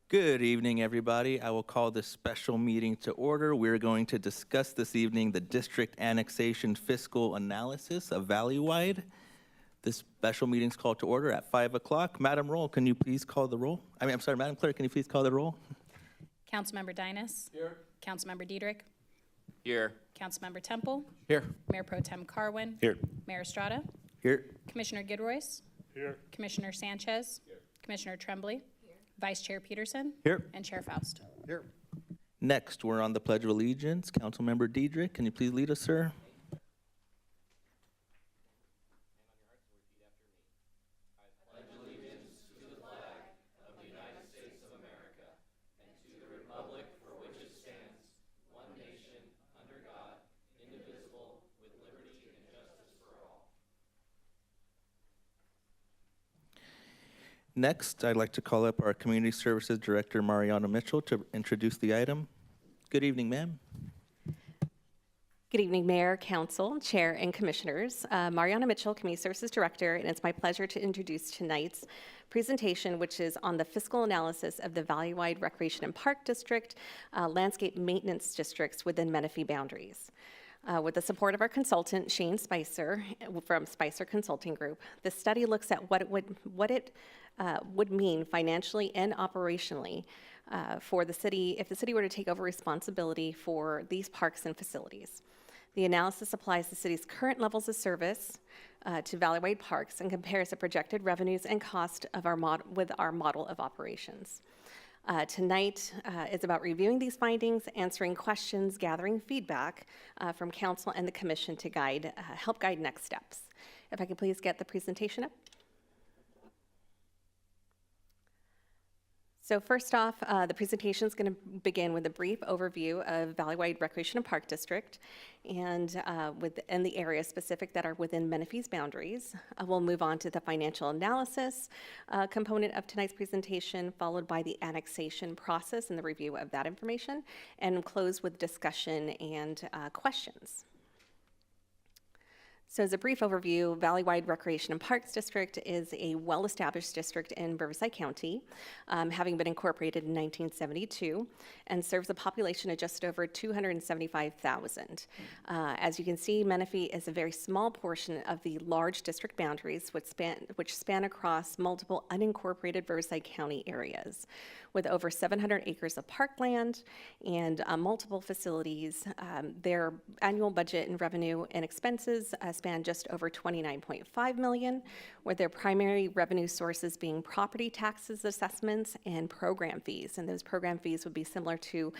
Good evening, everybody. I will call this special meeting to order. We're going to discuss this evening the district annexation fiscal analysis of Valleywide. This special meeting is called to order at 5 o'clock. Madam Roll, can you please call the roll? Madam Clerk, can you please call the roll? Councilmember Dynas. Here. Councilmember Diedrich. Here. Councilmember Temple. Here. Mayor Pro Tem Carwin. Here. Mayor Estrada. Here. Commissioner Goodroyce. Here. Commissioner Sanchez. Here. Commissioner Tremblay. Vice Chair Peterson. Here. And Chair Faust. Here. Next, we're on the Pledge of Allegiance. Councilmember Diedrich, can you please lead us, sir? Next, I'd like to call up our Community Services Director, Mariana Mitchell, to introduce the item. Good evening, ma'am. Good evening, Mayor, Council, Chair, and Commissioners. Mariana Mitchell, Community Services Director, and it's my pleasure to introduce tonight's presentation, which is on the fiscal analysis of the Valleywide Recreation and Park District, landscape maintenance districts within Menifee boundaries. With the support of our consultant, Shane Spicer, from Spicer Consulting Group, the study looks at what it would mean financially and operationally for the city if the city were to take over responsibility for these parks and facilities. The analysis applies the city's current levels of service to Valleywide Parks and compares the projected revenues and cost of with our model of operations. Tonight is about reviewing these findings, answering questions, gathering feedback from council and the commission to help guide next steps. If I could please get the presentation up. So first off, the presentation is going to begin with a brief overview of Valleywide Recreation and Park District and within the areas specific that are within Menifee's boundaries. We'll move on to the financial analysis component of tonight's presentation, followed by the annexation process and the review of that information, and close with discussion and questions. So as a brief overview, Valleywide Recreation and Parks District is a well-established district in Riverside County, having been incorporated in 1972, and serves a population of just over 275,000. As you can see, Menifee is a very small portion of the large district boundaries which span across multiple unincorporated Riverside County areas. With over 700 acres of parkland and multiple facilities, their annual budget and revenue and expenses span just over $29.5 million, with their primary revenue sources being property taxes, assessments, and program fees. And those program fees would be similar to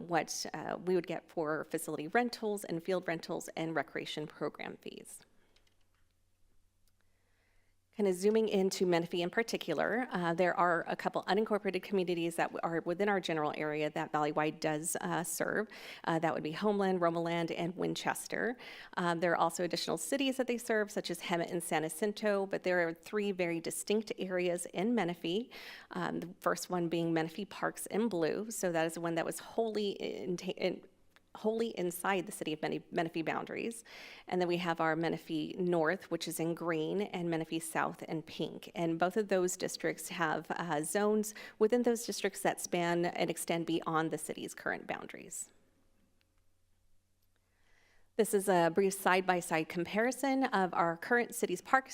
what we would get for facility rentals and field rentals and recreation program fees. Kind of zooming into Menifee in particular, there are a couple unincorporated communities that are within our general area that Valleywide does serve. That would be Homeland, Romaland, and Winchester. There are also additional cities that they serve, such as Hemet and San Jacinto, but there are three very distinct areas in Menifee. The first one being Menifee Parks in blue, so that is the one that was wholly inside the city of Menifee boundaries. And then we have our Menifee North, which is in green, and Menifee South in pink. And both of those districts have zones within those districts that span and extend beyond the city's current boundaries. This is a brief side-by-side comparison of our current city's park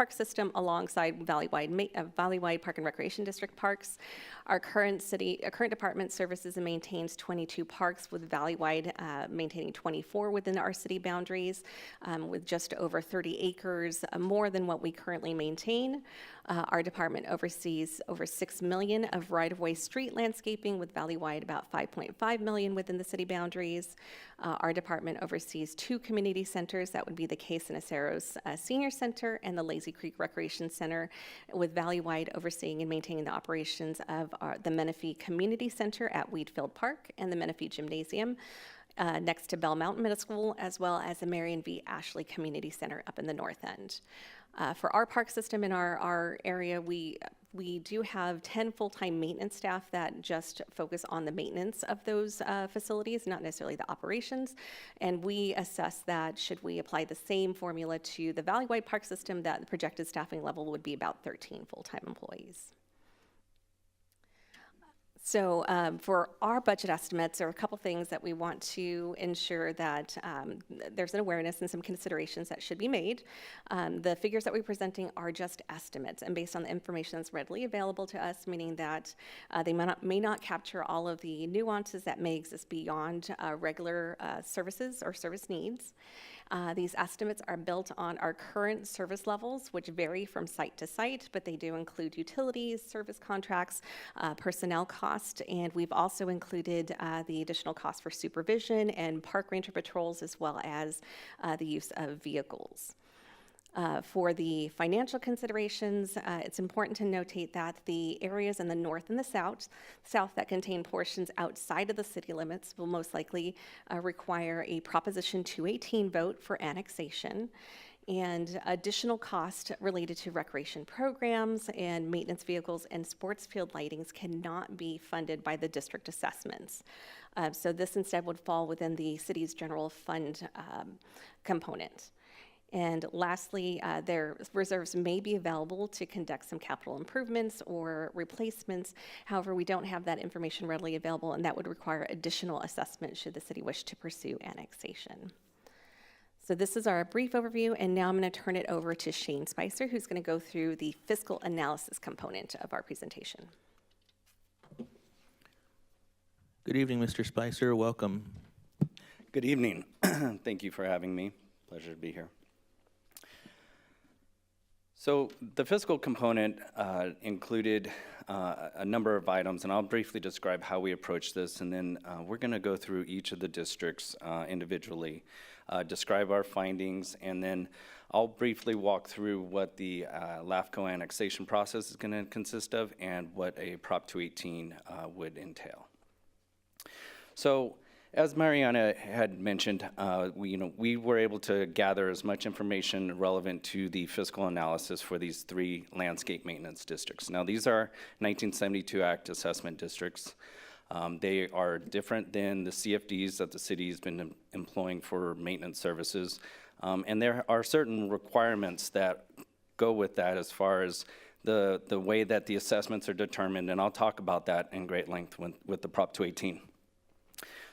system alongside Valleywide Park and Recreation District parks. Our current department services and maintains 22 parks, with Valleywide maintaining 24 within our city boundaries, with just over 30 acres, more than what we currently maintain. Our department oversees over $6 million of right-of-way street landscaping, with Valleywide about $5.5 million within the city boundaries. Our department oversees two community centers. That would be the Case and Aceros Senior Center and the Lazy Creek Recreation Center, with Valleywide overseeing and maintaining the operations of the Menifee Community Center at Wheatfield Park and the Menifee Gymnasium next to Bell Mountain Middle School, as well as the Marion V. Ashley Community Center up in the north end. For our park system in our area, we do have 10 full-time maintenance staff that just focus on the maintenance of those facilities, not necessarily the operations. And we assess that should we apply the same formula to the Valleywide Park system, that the projected staffing level would be about 13 full-time employees. So for our budget estimates, there are a couple things that we want to ensure that there's an awareness and some considerations that should be made. The figures that we're presenting are just estimates and based on the information that's readily available to us, meaning that they may not capture all of the nuances that may exist beyond regular services or service needs. These estimates are built on our current service levels, which vary from site to site, but they do include utilities, service contracts, personnel cost, and we've also included the additional cost for supervision and park ranger patrols, as well as the use of vehicles. For the financial considerations, it's important to notate that the areas in the north and the south that contain portions outside of the city limits will most likely require a Proposition 218 vote for annexation, and additional cost related to recreation programs and maintenance vehicles and sports field lightings cannot be funded by the district assessments. So this instead would fall within the city's general fund component. And lastly, their reserves may be available to conduct some capital improvements or replacements. However, we don't have that information readily available, and that would require additional assessment should the city wish to pursue annexation. So this is our brief overview, and now I'm going to turn it over to Shane Spicer, who's going to go through the fiscal analysis component of our presentation. Good evening, Mr. Spicer. Welcome. Good evening. Thank you for having me. Pleasure to be here. So the fiscal component included a number of items, and I'll briefly describe how we approach this, and then we're going to go through each of the districts individually, describe our findings, and then I'll briefly walk through what the LAFCO annexation process is going to consist of and what a Prop 218 would entail. So, as Mariana had mentioned, we were able to gather as much information relevant to the fiscal analysis for these three landscape maintenance districts. Now, these are 1972 Act assessment districts. They are different than the CFDs that the city's been employing for maintenance services. And there are certain requirements that go with that as far as the way that the assessments are determined, and I'll talk about that in great length with the Prop 218.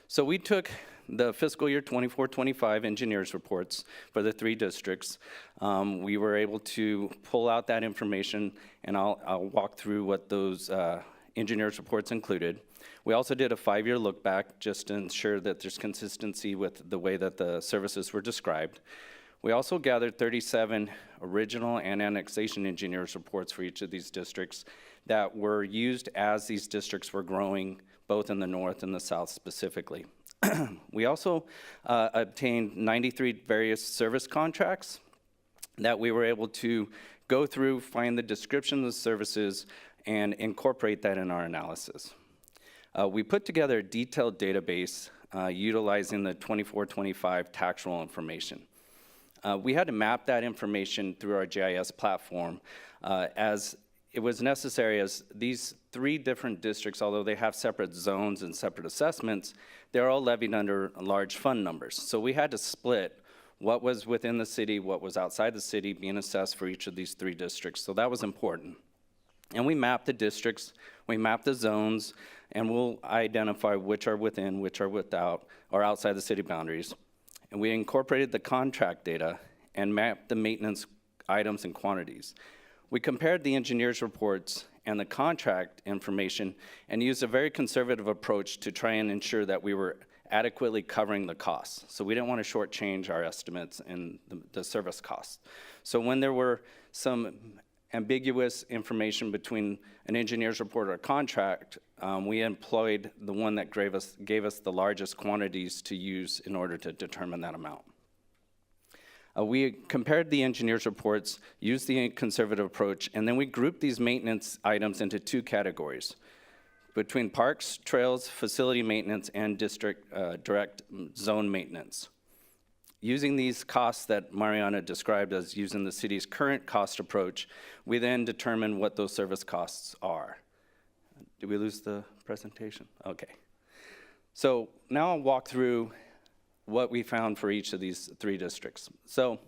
So we took the fiscal year 24-25 engineers reports for the three districts. We were able to pull out that information, and I'll walk through what those engineers reports included. We also did a 5-year look back just to ensure that there's consistency with the way that the services were described. We also gathered 37 original and annexation engineers reports for each of these districts that were used as these districts were growing, both in the north and the south specifically. We also obtained 93 various service contracts that we were able to go through, find the description of the services, and incorporate that in our analysis. We put together a detailed database utilizing the 24-25 tax roll information. We had to map that information through our GIS platform as it was necessary, as these three different districts, although they have separate zones and separate assessments, they're all levied under large fund numbers. So we had to split what was within the city, what was outside the city being assessed for each of these three districts. So that was important. And we mapped the districts, we mapped the zones, and we'll identify which are within, which are without, or outside the city boundaries. And we incorporated the contract data and mapped the maintenance items and quantities. We compared the engineers' reports and the contract information and used a very conservative approach to try and ensure that we were adequately covering the costs. So we didn't want to shortchange our estimates in the service costs. So when there were some ambiguous information between an engineer's report or a contract, we employed the one that gave us the largest quantities to use in order to determine that amount. We compared the engineer's reports, used the conservative approach, and then we grouped these maintenance items into two categories: between parks, trails, facility maintenance, and district direct zone maintenance. Using these costs that Mariana described as using the city's current cost approach, we then determine what those service costs are. Did we lose the presentation? Okay. So now I'll walk through what we found for each of these three districts. So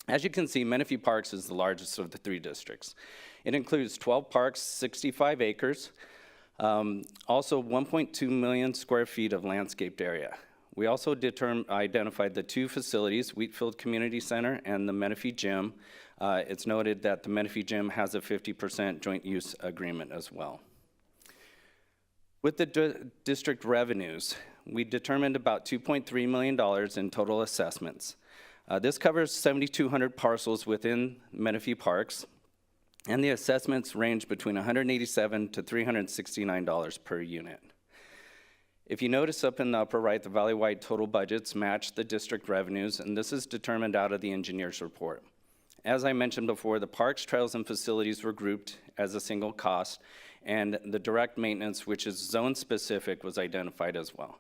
as you can see, Menifee Parks is the largest of the three districts. It includes 12 parks, 65 acres. Also, 1.2 million square feet of landscaped area. We also identified the two facilities, Wheatfield Community Center and the Menifee Gym. It's noted that the Menifee Gym has a 50% joint use agreement as well. With the district revenues, we determined about $2.3 million in total assessments. This covers 7,200 parcels within Menifee Parks, and the assessments range between $187 to $369 per unit. If you notice up in the upper right, the valley-wide total budgets match the district revenues, and this is determined out of the engineer's report. As I mentioned before, the parks, trails, and facilities were grouped as a single cost, and the direct maintenance, which is zone-specific, was identified as well.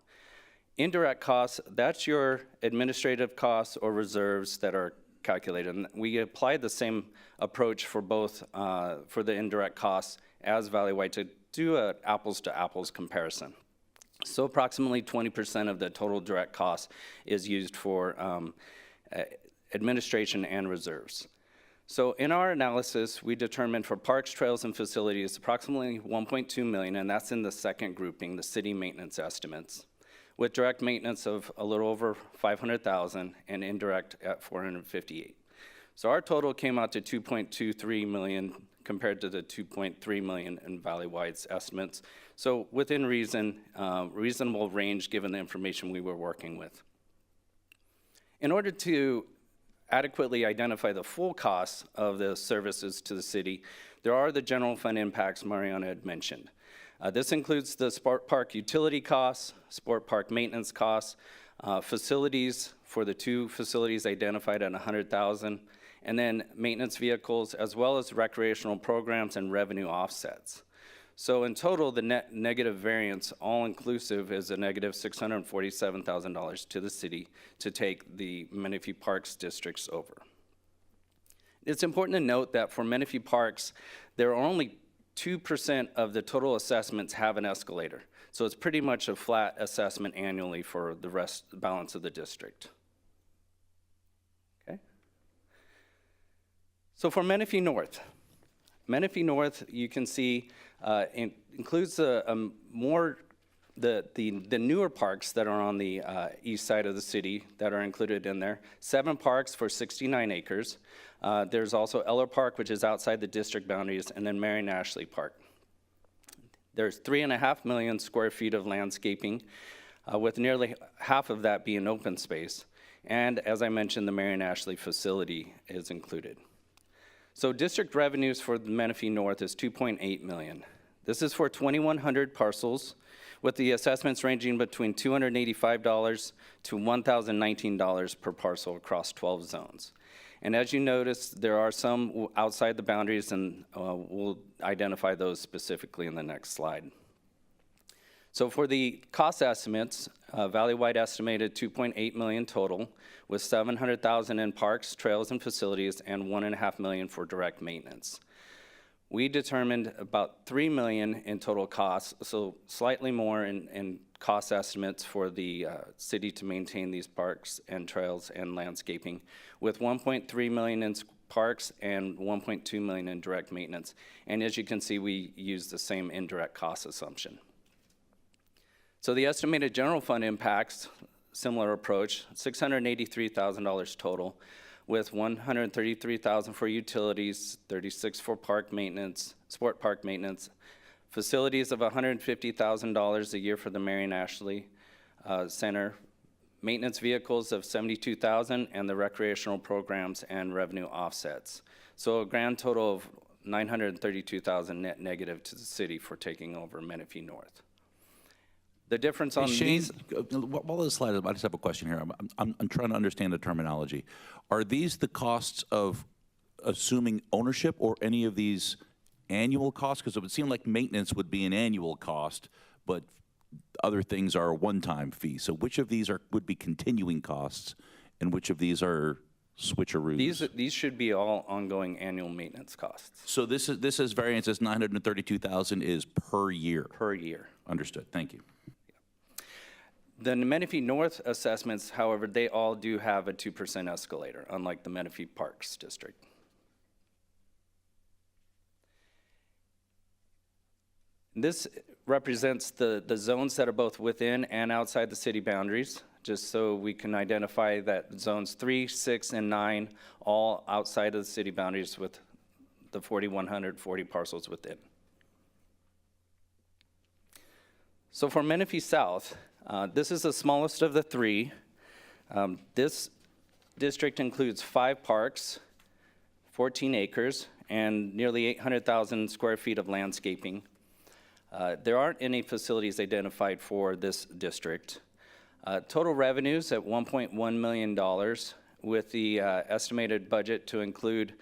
Indirect costs, that's your administrative costs or reserves that are calculated. And we applied the same approach for both, for the indirect costs as valley-wide to do an apples-to-apples comparison. So approximately 20% of the total direct cost is used for administration and reserves. So in our analysis, we determined for parks, trails, and facilities approximately 1.2 million, and that's in the second grouping, the city maintenance estimates, with direct maintenance of a little over 500,000 and indirect at 458. So our total came out to 2.23 million compared to the 2.3 million in valley-wide's estimates. So within reason, reasonable range given the information we were working with. In order to adequately identify the full costs of the services to the city, there are the general fund impacts Mariana had mentioned. This includes the sport park utility costs, sport park maintenance costs, facilities for the two facilities identified at 100,000, and then maintenance vehicles, as well as recreational programs and revenue offsets. So in total, the net negative variance, all inclusive, is a negative $647,000 to the city to take the Menifee Parks districts over. It's important to note that for Menifee Parks, there are only 2% of the total assessments have an escalator. So it's pretty much a flat assessment annually for the balance of the district. Okay. So for Menifee North, you can see includes the newer parks that are on the east side of the city that are included in there. 7 parks for 69 acres. There's also Eller Park, which is outside the district boundaries, and then Marion Ashley Park. There's 3.5 million square feet of landscaping, with nearly half of that being open space. And as I mentioned, the Marion Ashley facility is included. So district revenues for the Menifee North is $2.8 million. This is for 2,100 parcels, with the assessments ranging between $285 to $1,019 per parcel across 12 zones. And as you notice, there are some outside the boundaries, and we'll identify those specifically in the next slide. So for the cost estimates, valley-wide estimated $2.8 million total, with $700,000 in parks, trails, and facilities, and $1.5 million for direct maintenance. We determined about $3 million in total costs, so slightly more in cost estimates for the city to maintain these parks and trails and landscaping, with $1.3 million in parks and $1.2 million in direct maintenance. And as you can see, we use the same indirect cost assumption. So the estimated general fund impacts, similar approach, $683,000 total, with $133,000 for utilities, $36,000 for park maintenance, sport park maintenance, facilities of $150,000 a year for the Marion Ashley Center, maintenance vehicles of $72,000, and the recreational programs and revenue offsets. So a grand total of $932,000 net negative to the city for taking over Menifee North. The difference on Shane, these. while this slide, I just have a question here. I'm trying to understand the terminology. Are these the costs of assuming ownership, or any of these annual costs? Because it would seem like maintenance would be an annual cost, but other things are a one-time fee. So which of these would be continuing costs, and which of these are switcheroos? These should be all ongoing annual maintenance costs. So this is variance is 932,000 is per year. Per year. Understood. Thank you. The Menifee North assessments, however, they all do have a 2% escalator, unlike the Menifee Parks District. This represents the zones that are both within and outside the city boundaries, just so we can identify that zones 3, 6, and 9, all outside of the city boundaries with the 4,140 parcels within. So for Menifee South, this is the smallest of the three. This district includes 5 parks, 14 acres, and nearly 800,000 square feet of landscaping. There aren't any facilities identified for this district. Total revenues at $1.1 million, with the estimated budget to include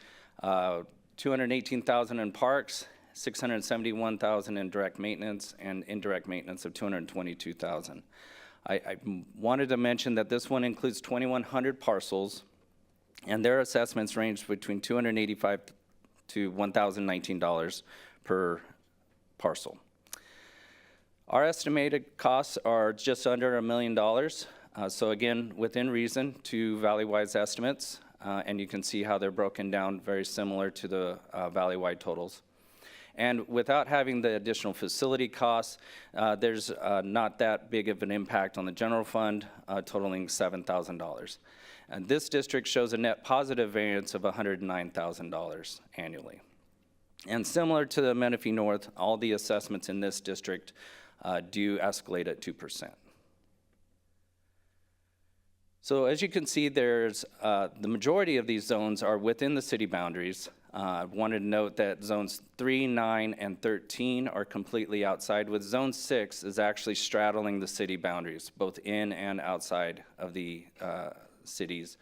$218,000 in parks, $671,000 in direct maintenance, and indirect maintenance of $222,000. I wanted to mention that this one includes 2,100 parcels, and their assessments range between $285 to $1,019 per parcel. Our estimated costs are just under $1 million. So again, within reason to Valley-Wide's estimates, and you can see how they're broken down very similar to the Valley-Wide totals. And without having the additional facility costs, there's not that big of an impact on the general fund, totaling $7,000. And this district shows a net positive variance of $109,000 annually. And similar to the Menifee North, all the assessments in this district do escalate at 2%. So as you can see, there's the majority of these zones are within the city boundaries. I wanted to note that zones 3, 9, and 13 are completely outside, with zone 6 is actually straddling the city boundaries, both in and outside of the city's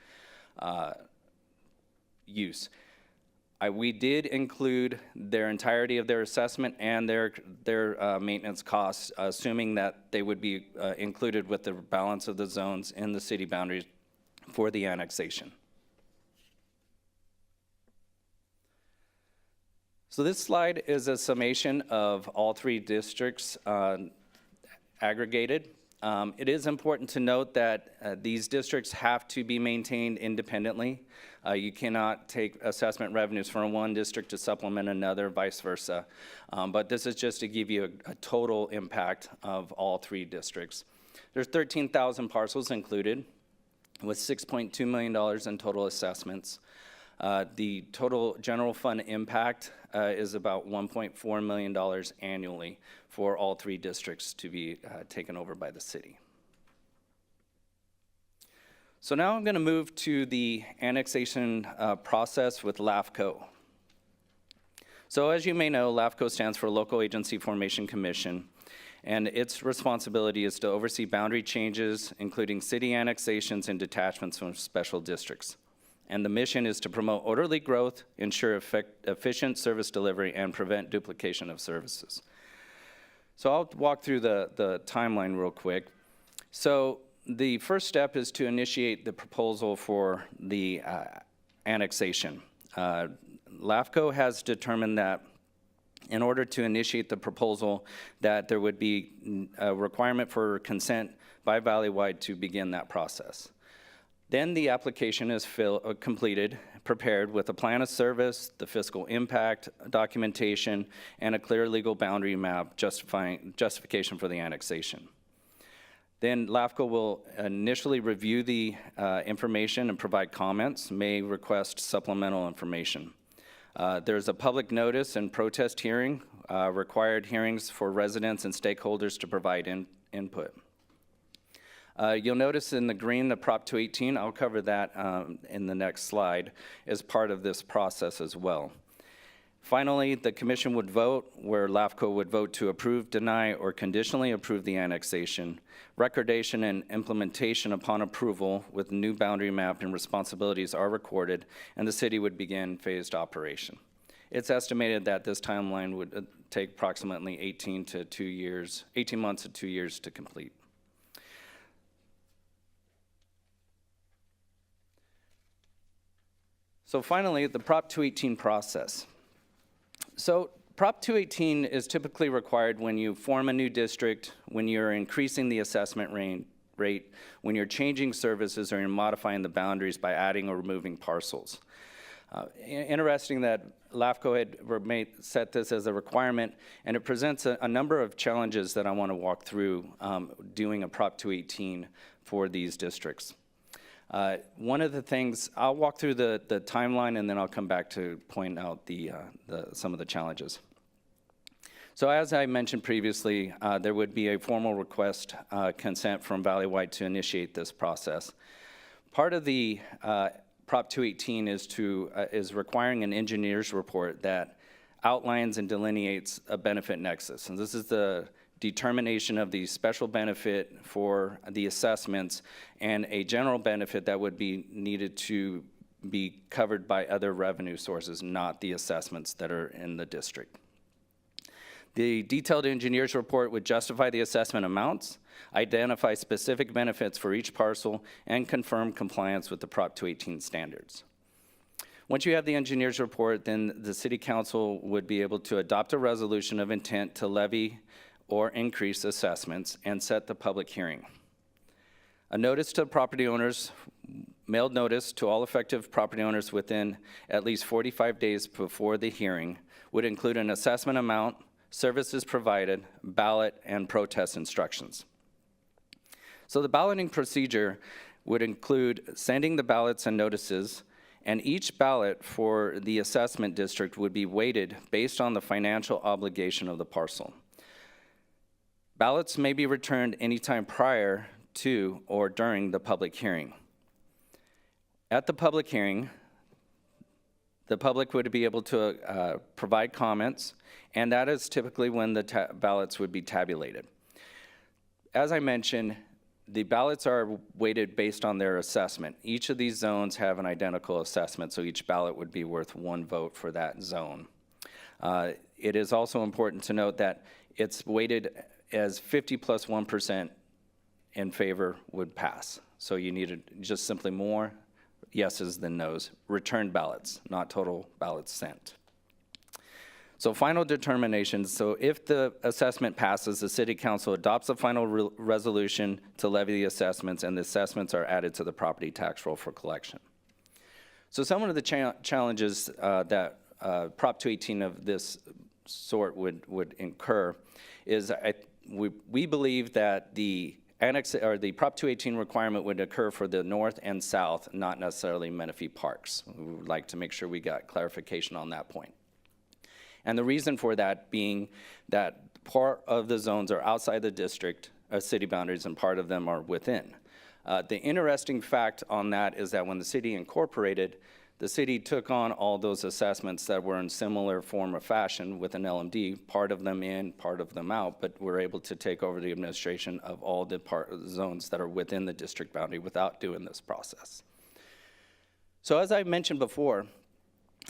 use. We did include their entirety of their assessment and their maintenance costs, assuming that they would be included with the balance of the zones in the city boundaries for the annexation. So this slide is a summation of all 3 districts aggregated. It is important to note that these districts have to be maintained independently. You cannot take assessment revenues from one district to supplement another, vice versa. But this is just to give you a total impact of all 3 districts. There's 13,000 parcels included, with $6.2 million in total assessments. The total general fund impact is about $1.4 million annually for all 3 districts to be taken over by the city. So now I'm going to move to the annexation process with LAFCO. So as you may know, LAFCO stands for Local Agency Formation Commission, and its responsibility is to oversee boundary changes, including city annexations and detachments from special districts. And the mission is to promote orderly growth, ensure efficient service delivery, and prevent duplication of services. So I'll walk through the timeline real quick. So the first step is to initiate the proposal for the annexation. LAFCO has determined that in order to initiate the proposal, that there would be a requirement for consent by Valley-Wide to begin that process. Then the application is completed, prepared with a plan of service, the fiscal impact documentation, and a clear legal boundary map justification for the annexation. Then LAFCO will initially review the information and provide comments, may request supplemental information. There's a public notice and protest hearing, required hearings for residents and stakeholders to provide input. You'll notice in the green, the Prop 218, I'll cover that in the next slide, as part of this process as well. Finally, the commission would vote, where LAFCO would vote to approve, deny, or conditionally approve the annexation. Recordation and implementation upon approval with new boundary map and responsibilities are recorded, and the city would begin phased operation. It's estimated that this timeline would take approximately 18 months to 2 years to complete. So finally, the Prop 218 process. So Prop 218 is typically required when you form a new district, when you're increasing the assessment rate, when you're changing services or you're modifying the boundaries by adding or removing parcels. Interesting that LAFCO had set this as a requirement, and it presents a number of challenges that I want to walk through doing a Prop 218 for these districts. One of the things, I'll walk through the timeline, and then I'll come back to point out some of the challenges. So as I mentioned previously, there would be a formal request consent from Valleywide to initiate this process. Part of the Prop 218 is requiring an engineer's report that outlines and delineates a benefit nexus. And this is the determination of the special benefit for the assessments and a general benefit that would be needed to be covered by other revenue sources, not the assessments that are in the district. The detailed engineer's report would justify the assessment amounts, identify specific benefits for each parcel, and confirm compliance with the Prop 218 standards. Once you have the engineer's report, then the City Council would be able to adopt a resolution of intent to levy or increase assessments and set the public hearing. A notice to property owners, mailed notice to all effective property owners within at least 45 days before the hearing, would include an assessment amount, services provided, ballot, and protest instructions. So the balloting procedure would include sending the ballots and notices, and each ballot for the assessment district would be weighted based on the financial obligation of the parcel. Ballots may be returned anytime prior to or during the public hearing. At the public hearing, the public would be able to provide comments, and that is typically when the ballots would be tabulated. As I mentioned, the ballots are weighted based on their assessment. Each of these zones have an identical assessment, so each ballot would be worth one vote for that zone. It is also important to note that it's weighted as 50 plus 1% in favor would pass. So you needed just simply more yeses than nos. Returned ballots, not total ballots sent. So final determinations. So if the assessment passes, the City Council adopts a final resolution to levy the assessments, and the assessments are added to the property tax roll for collection. So some of the challenges that Prop 218 of this sort would incur is we believe that the Prop 218 requirement would occur for the north and south, not necessarily Menifee parks. We would like to make sure we got clarification on that point. And the reason for that being that part of the zones are outside the district city boundaries and part of them are within. The interesting fact on that is that when the city incorporated, the city took on all those assessments that were in similar form or fashion with an LMD, part of them in, part of them out, but we're able to take over the administration of all the zones that are within the district boundary without doing this process. So as I mentioned before,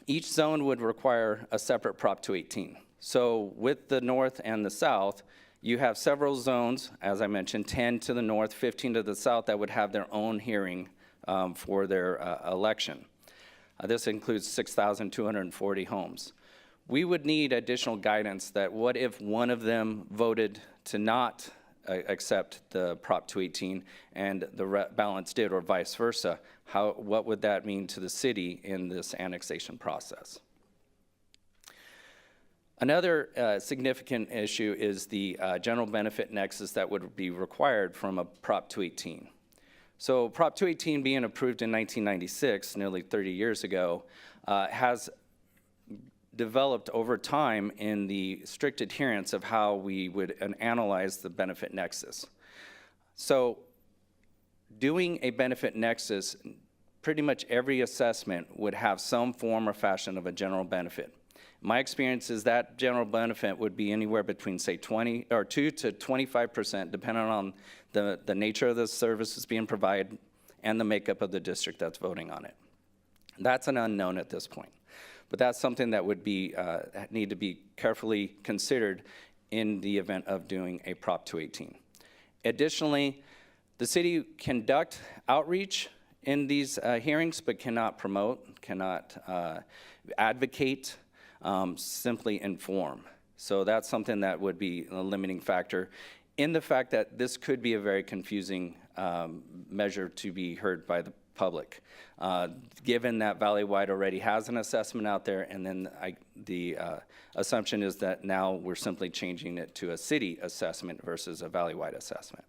each zone would require a separate Prop 218. So with the north and the south, you have several zones, as I mentioned, 10 to the north, 15 to the south, that would have their own hearing for their election. This includes 6,240 homes. We would need additional guidance that what if one of them voted to not accept the Prop 218 and the balance did, or vice versa? What would that mean to the city in this annexation process? Another significant issue is the general benefit nexus that would be required from a Prop 218. So Prop 218 being approved in 1996, nearly 30 years ago, has developed over time in the strict adherence of how we would analyze the benefit nexus. So doing a benefit nexus, pretty much every assessment would have some form or fashion of a general benefit. My experience is that general benefit would be anywhere between, say, 2 to 25%, depending on the nature of the services being provided and the makeup of the district that's voting on it. That's an unknown at this point, but that's something that would be need to be carefully considered in the event of doing a Prop 218. Additionally, the city conduct outreach in these hearings, but cannot promote, cannot advocate, simply inform. So that's something that would be a limiting factor in the fact that this could be a very confusing measure to be heard by the public. Given that Valleywide already has an assessment out there, and then the assumption is that now we're simply changing it to a city assessment versus a Valleywide assessment.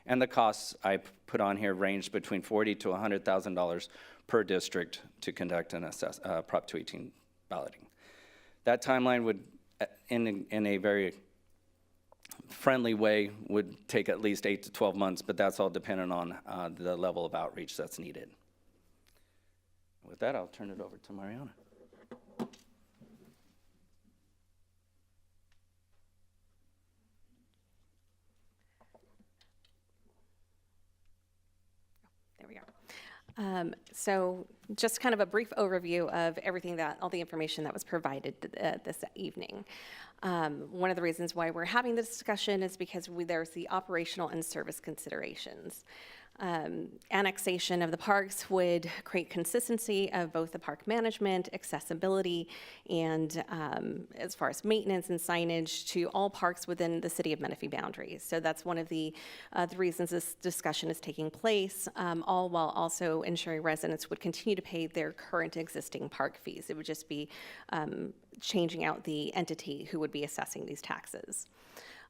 And the costs I put on here range between $40,000 to $100,000 per district to conduct an Prop 218 balloting. That timeline would, in a very friendly way, would take at least 8 to 12 months, but that's all dependent on the level of outreach that's needed. With that, I'll turn it over to Mariana. There we are. So just kind of a brief overview of everything all the information that was provided this evening. One of the reasons why we're having this discussion is because there's the operational and service considerations. Annexation of the parks would create consistency of both the park management, accessibility, and as far as maintenance and signage to all parks within the city of Menifee boundaries. So that's one of the reasons this discussion is taking place, all while also ensuring residents would continue to pay their current existing park fees. It would just be changing out the entity who would be assessing these taxes.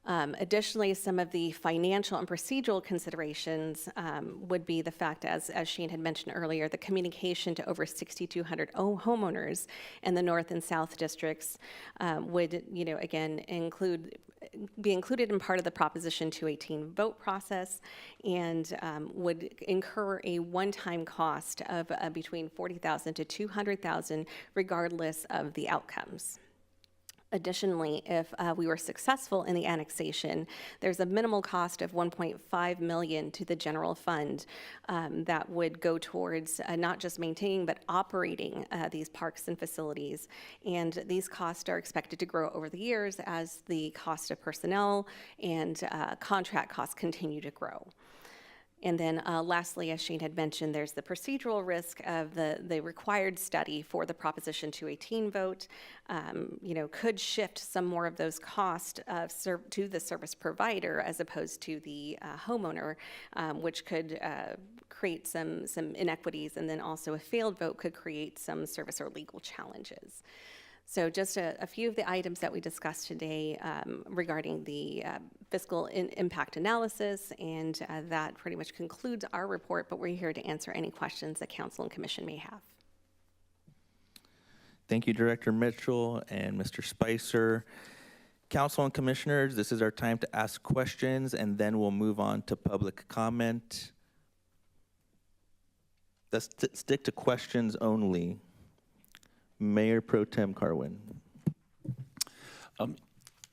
Additionally, some of the financial and procedural considerations would be the fact, as Shane had mentioned earlier, the communication to over 6,200 homeowners in the North and South districts would, again, be included in part of the Proposition 218 vote process, and would incur a one-time cost of between $40,000 to $200,000, regardless of the outcomes. Additionally, if we were successful in the annexation, there's a minimal cost of $1.5 million to the general fund that would go towards not just maintaining but operating these parks and facilities. And these costs are expected to grow over the years as the cost of personnel and contract costs continue to grow. And then lastly, as Shane had mentioned, there's the procedural risk of the required study for the Proposition 218 vote, could shift some more of those costs to the service provider as opposed to the homeowner, which could create some inequities. And then also a failed vote could create some service or legal challenges. So just a few of the items that we discussed today regarding the fiscal impact analysis, and that pretty much concludes our report, but we're here to answer any questions that council and commission may have. Thank you, Director Mitchell and Mr. Spicer. Council and commissioners, this is our time to ask questions, and then we'll move on to public comment. Let's stick to questions only. Mayor Pro Tem Carwin.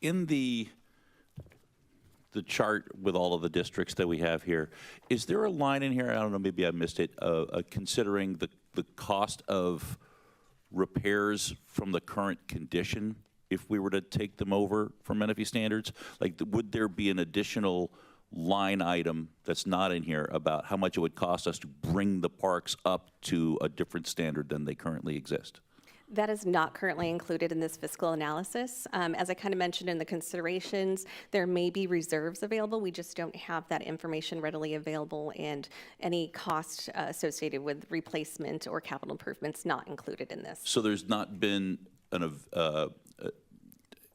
In the chart with all of the districts that we have here, is there a line in here, I don't know, maybe I missed it, considering the cost of repairs from the current condition if we were to take them over from Menifee standards? Like, would there be an additional line item that's not in here about how much it would cost us to bring the parks up to a different standard than they currently exist? That is not currently included in this fiscal analysis. As I kind of mentioned in the considerations, there may be reserves available. We just don't have that information readily available, and any cost associated with replacement or capital improvements not included in this. So there's not been an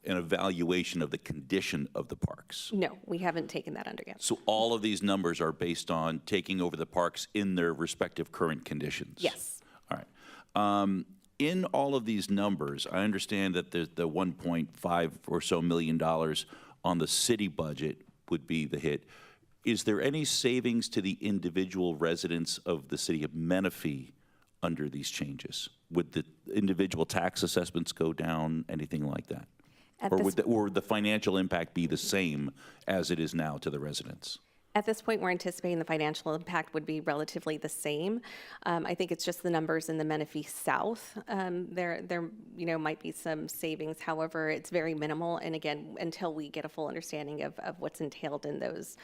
evaluation of the condition of the parks? No, we haven't taken that under yet. So all of these numbers are based on taking over the parks in their respective current conditions? Yes. All right. In all of these numbers, I understand that the $1.5 or so million on the city budget would be the hit. Is there any savings to the individual residents of the city of Menifee under these changes? Would the individual tax assessments go down, anything like that? Or would the financial impact be the same as it is now to the residents? At this point, we're anticipating the financial impact would be relatively the same. I think it's just the numbers in the Menifee South. There might be some savings. However, it's very minimal. And again, until we get a full understanding of what's entailed in those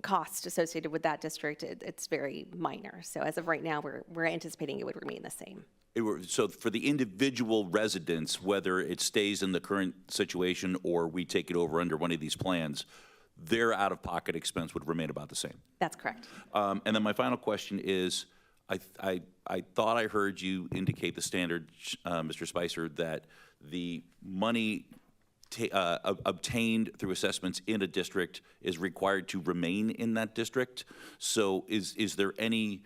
costs associated with that district, it's very minor. So as of right now, we're anticipating it would remain the same. So for the individual residents, whether it stays in the current situation or we take it over under one of these plans, their out-of-pocket expense would remain about the same. That's correct. And then my final question is, I thought I heard you indicate the standard, Mr. Spicer, that the money obtained through assessments in a district is required to remain in that district. So is there any,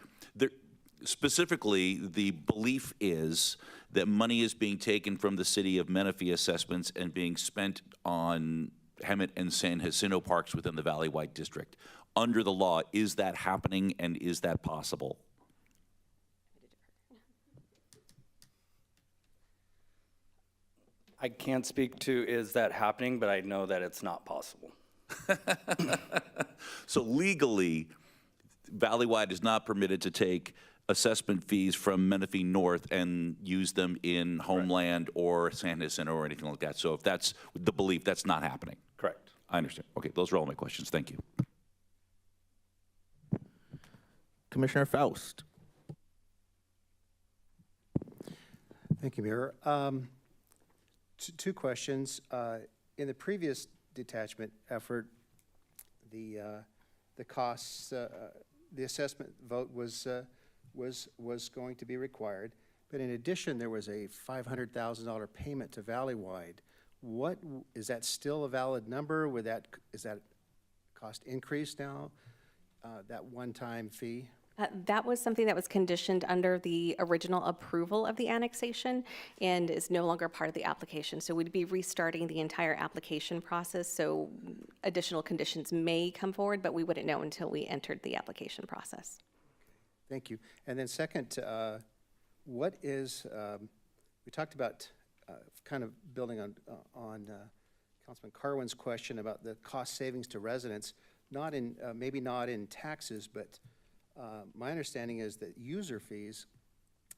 specifically, the belief is that money is being taken from the city of Menifee assessments and being spent on Hemet and San Jacinto parks within the Valley-wide district. Under the law, is that happening and is that possible? I can't speak to is that happening, but I know that it's not possible. So legally, Valley-wide is not permitted to take assessment fees from Menifee North and use them in Homeland or San Jacinto or anything like that. So if that's the belief, that's not happening. Correct. I understand. Okay, those are all my questions. Thank you. Commissioner Faust. Thank you, Mayor. Two questions. In the previous detachment effort, the costs, the assessment vote was going to be required, but in addition, there was a $500,000 payment to Valley-wide. What is that still a valid number? Is that cost increased now? That one-time fee? That was something that was conditioned under the original approval of the annexation and is no longer part of the application. So we'd be restarting the entire application process. So additional conditions may come forward, but we wouldn't know until we entered the application process. Thank you. And then second, what is, we talked about kind of building on Councilman Carwin's question about the cost savings to residents, not in, maybe not in taxes, but my understanding is that user fees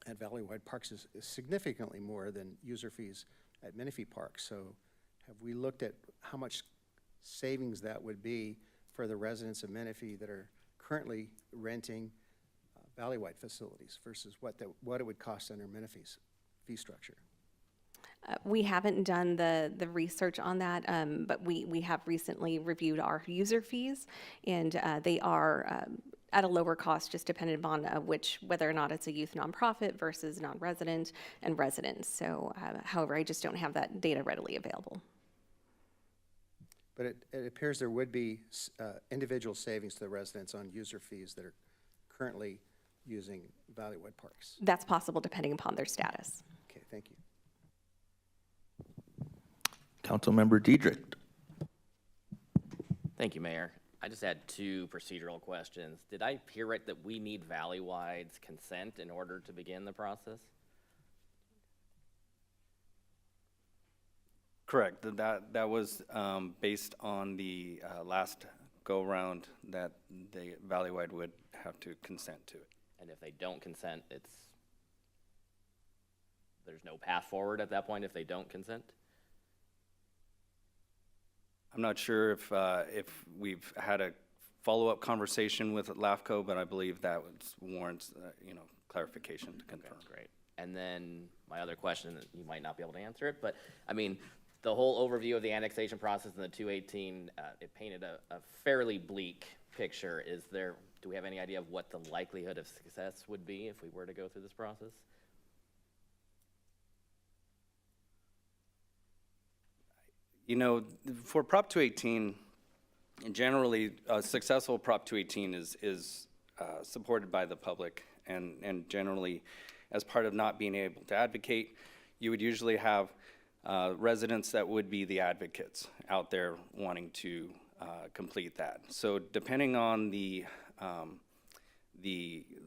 at Valley-wide parks is significantly more than user fees at Menifee parks. So have we looked at how much savings that would be for the residents of Menifee that are currently renting Valley-wide facilities versus what it would cost under Menifee's fee structure? We haven't done the research on that, but we have recently reviewed our user fees, and they are at a lower cost, just dependent upon whether or not it's a youth nonprofit versus non-resident and residents. So, however, I just don't have that data readily available. But it appears there would be individual savings to the residents on user fees that are currently using Valley-wide parks. That's possible depending upon their status. Okay, thank you. Councilmember Diedrich. Thank you, Mayor. I just had two procedural questions. Did I hear right that we need Valley-wide's consent in order to begin the process? Correct. That was based on the last go-round that the Valley-wide would have to consent to it. And if they don't consent, there's no path forward at that point if they don't consent? I'm not sure if we've had a follow-up conversation with LAFCO, but I believe that warrants clarification to confirm. That's great. And then my other question, you might not be able to answer it, but I mean, the whole overview of the annexation process in the 218, it painted a fairly bleak picture. Do we have any idea of what the likelihood of success would be if we were to go through this process? You know, for Prop 218, generally, a successful Prop 218 is supported by the public, and generally, as part of not being able to advocate, you would usually have residents that would be the advocates out there wanting to complete that. So depending on the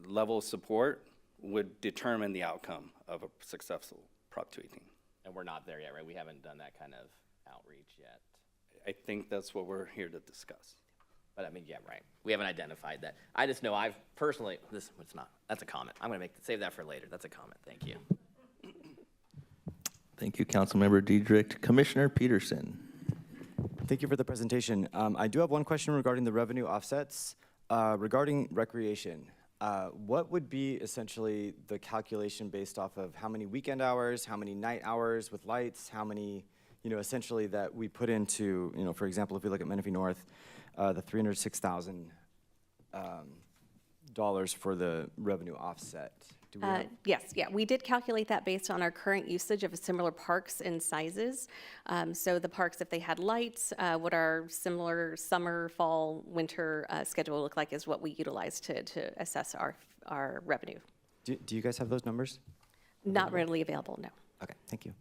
level of support would determine the outcome of a successful Prop 218. And we're not there yet, right? We haven't done that kind of outreach yet. I think that's what we're here to discuss. But I mean, yeah, right. We haven't identified that. I just know I've personally, it's not, that's a comment. I'm going to save that for later. That's a comment. Thank you. Thank you, Councilmember Diedrich. Commissioner Peterson. Thank you for the presentation. I do have one question regarding the revenue offsets. Regarding recreation, what would be essentially the calculation based off of how many weekend hours, how many night hours with lights, how many, essentially that we put into, for example, if we look at Menifee North, the $306,000 dollars for the revenue offset. Do we have? Yes, yeah, we did calculate that based on our current usage of similar parks and sizes. So the parks, if they had lights, what our similar summer, fall, winter schedule look like is what we utilize to assess our revenue. Do you guys have those numbers? Not readily available, no. Okay, thank you.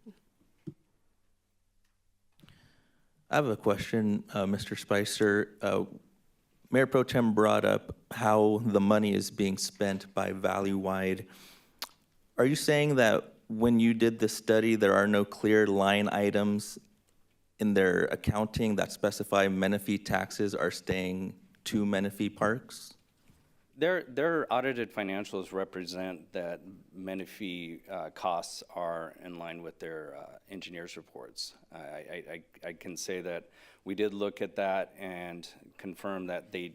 I have a question, Mr. Spicer. Mayor Pro Tem brought up how the money is being spent by Value-Wide. Are you saying that when you did this study, there are no clear line items in their accounting that specify Menifee taxes are staying to Menifee parks? Their audited financials represent that Menifee costs are in line with their engineers' reports. I can say that we did look at that and confirm that they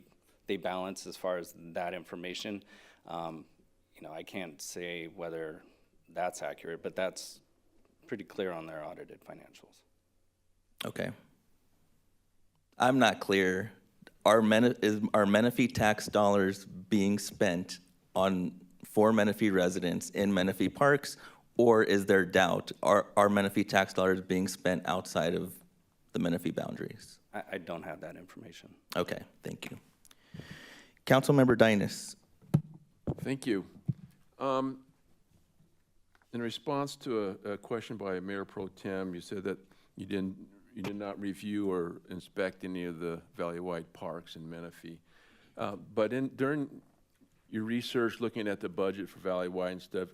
balance as far as that information. I can't say whether that's accurate, but that's pretty clear on their audited financials. Okay. I'm not clear. Are Menifee tax dollars being spent for Menifee residents in Menifee parks, or is there doubt? Are Menifee tax dollars being spent outside of the Menifee boundaries? I don't have that information. Okay, thank you. Councilmember Dynas. Thank you. In response to a question by Mayor Pro Tem, you said that you did not review or inspect any of the Value-Wide parks in Menifee. But during your research looking at the budget for Value-Wide and stuff,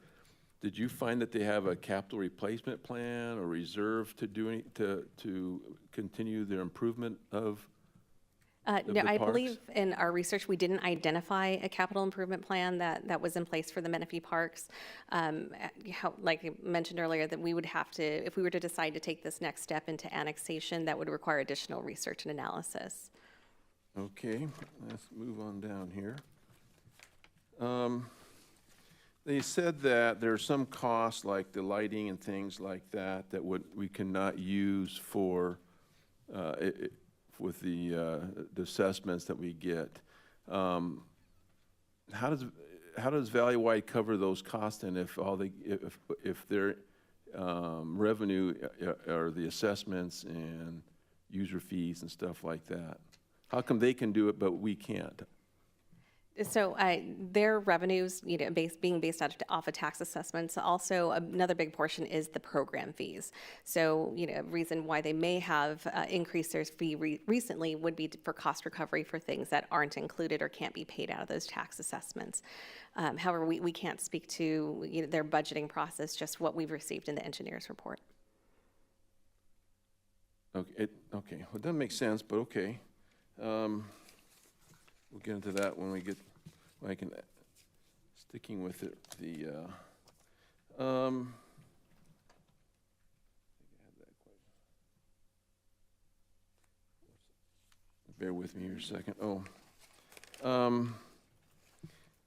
did you find that they have a capital replacement plan or reserve to continue their improvement of No, the I parks? believe in our research, we didn't identify a capital improvement plan that was in place for the Menifee parks. Like I mentioned earlier, that we would have to, if we were to decide to take this next step into annexation, that would require additional research and analysis. Okay, let's move on down here. They said that there are some costs, like the lighting and things like that, we cannot use for, with the assessments that we get. How does Value-Wide cover those costs, and if their revenue are the assessments and user fees and stuff like that? How come they can do it but we can't? So their revenues, being based off of tax assessments. Also, another big portion is the program fees. So, reason why they may have increased their fee recently would be for cost recovery for things that aren't included or can't be paid out of those tax assessments. However, we can't speak to their budgeting process, just what we've received in the engineer's report. Okay, well, it doesn't make sense, but okay. We'll get into that when I can, sticking with it, bear with me here a second. On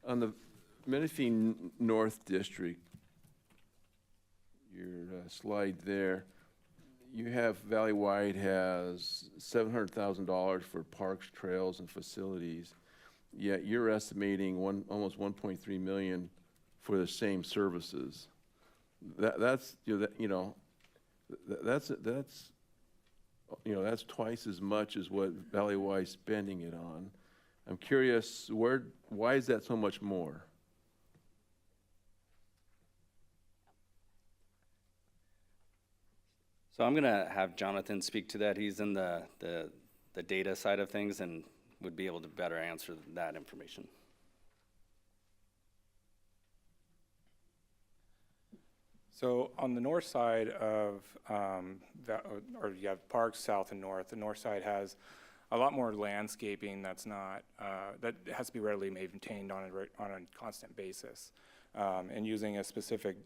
the Menifee North District, your slide there, you have Value-Wide has $700,000 for parks, trails, and facilities, yet you're estimating almost 1.3 million for the same services. That's twice as much as what Value-Wide's spending it on. I'm curious, why is that so much more? So I'm going to have Jonathan speak to that. He's in the data side of things and would be able to better answer that information. So on the north side of, or you have parks south and north. The north side has a lot more landscaping that's not, that has to be readily maintained on a constant basis. And using a specific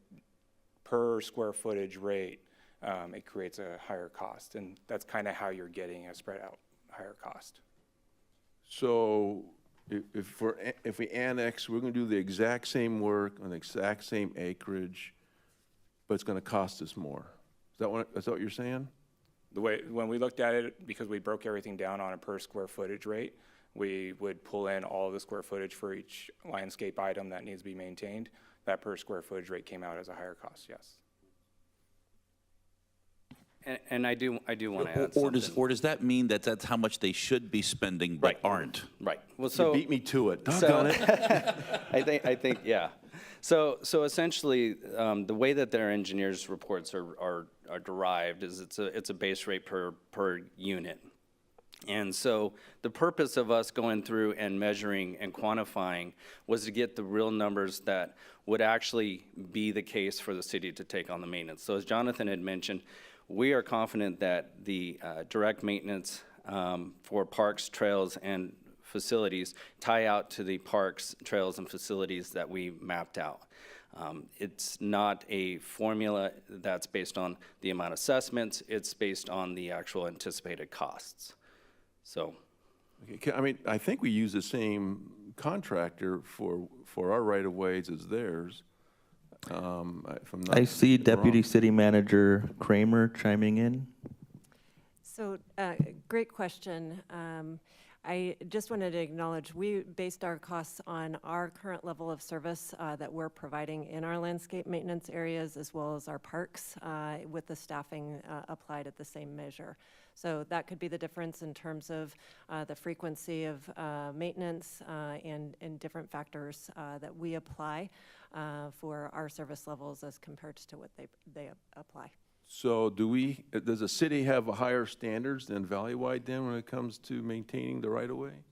per square footage rate, it creates a higher cost. And that's kind of how you're getting a spread out higher cost. So if we annex, we're going to do the exact same work on the exact same acreage, but it's going to cost us more. Is that what you're saying? when we looked at it, because we broke everything down on a per square footage rate, we would pull in all of the square footage for each landscape item that needs to be maintained. That per square footage rate came out as a higher cost, yes. And I do want to add Or something. does that mean that that's how much they should be spending but Right. aren't? Right. Well, so You beat me to it. So- Doggone it. I think, yeah. So essentially, the way that their engineers' reports are derived is it's a base rate per unit. And so the purpose of us going through and measuring and quantifying was to get the real numbers that would actually be the case for the city to take on the maintenance. So as Jonathan had mentioned, we are confident that the direct maintenance for parks, trails, and facilities tie out to the parks, trails, and facilities that we mapped out. It's not a formula that's based on the amount of assessments, it's based on the actual anticipated costs. So, Okay, I mean, I think we use the same contractor for our right-of-ways as theirs. If I'm not I see Deputy wrong. City Manager Kramer chiming in. So, great question. I just wanted to acknowledge, we based our costs on our current level of service that we're providing in our landscape maintenance areas as well as our parks with the staffing applied at the same measure. So that could be the difference in terms of the frequency of maintenance and different factors that we apply for our service levels as compared to what they apply. So does the city have a higher standards than Valleywide then when it comes to maintaining the right-of-way?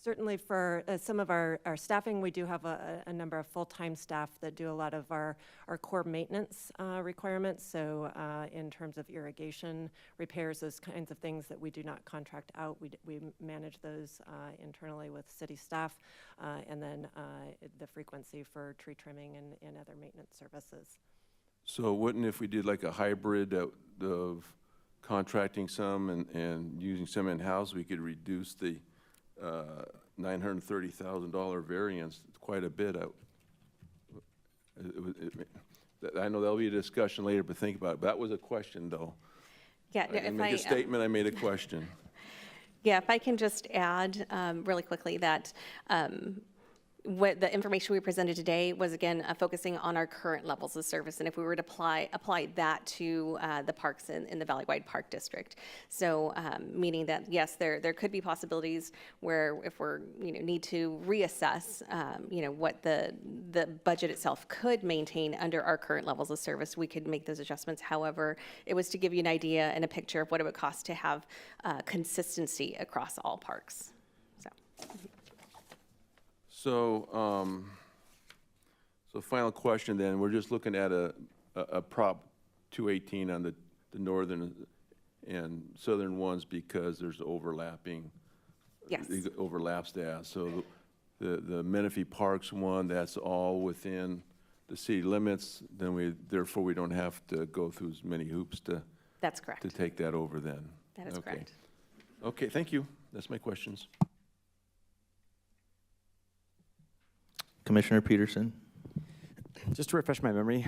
Certainly for some of our staffing, we do have a number of full-time staff that do a lot of our core maintenance requirements. So in terms of irrigation repairs, those kinds of things that we do not contract out, we manage those internally with city staff. And then the frequency for tree trimming and other maintenance services. So wouldn't, if we did like a hybrid of contracting some and using some in-house, we could reduce the $930,000 variance quite a bit. I know there'll be a discussion later, but think about it. But that was a question, though. Yeah, I didn't make a statement, I made a question. Yeah, if I can just add really quickly that what the information we presented today was, again, focusing on our current levels of service, and if we were to apply that to the parks in the Valleywide Park District. So meaning that, yes, there could be possibilities where if we're, need to reassess, what the budget itself could maintain under our current levels of service, we could make those adjustments. However, it was to give you an idea and a picture of what it would cost to have consistency across all parks. So, so final question then, we're just looking at a Prop 218 on the northern and southern ones because there's overlapping. Yes. It overlaps that. So the Menifee Parks one, that's all within the city limits, then therefore we don't have to go through as many hoops That's correct. to take that over then. That is Okay. correct. Okay, thank you. That's my questions. Commissioner Peterson. Just to refresh my memory,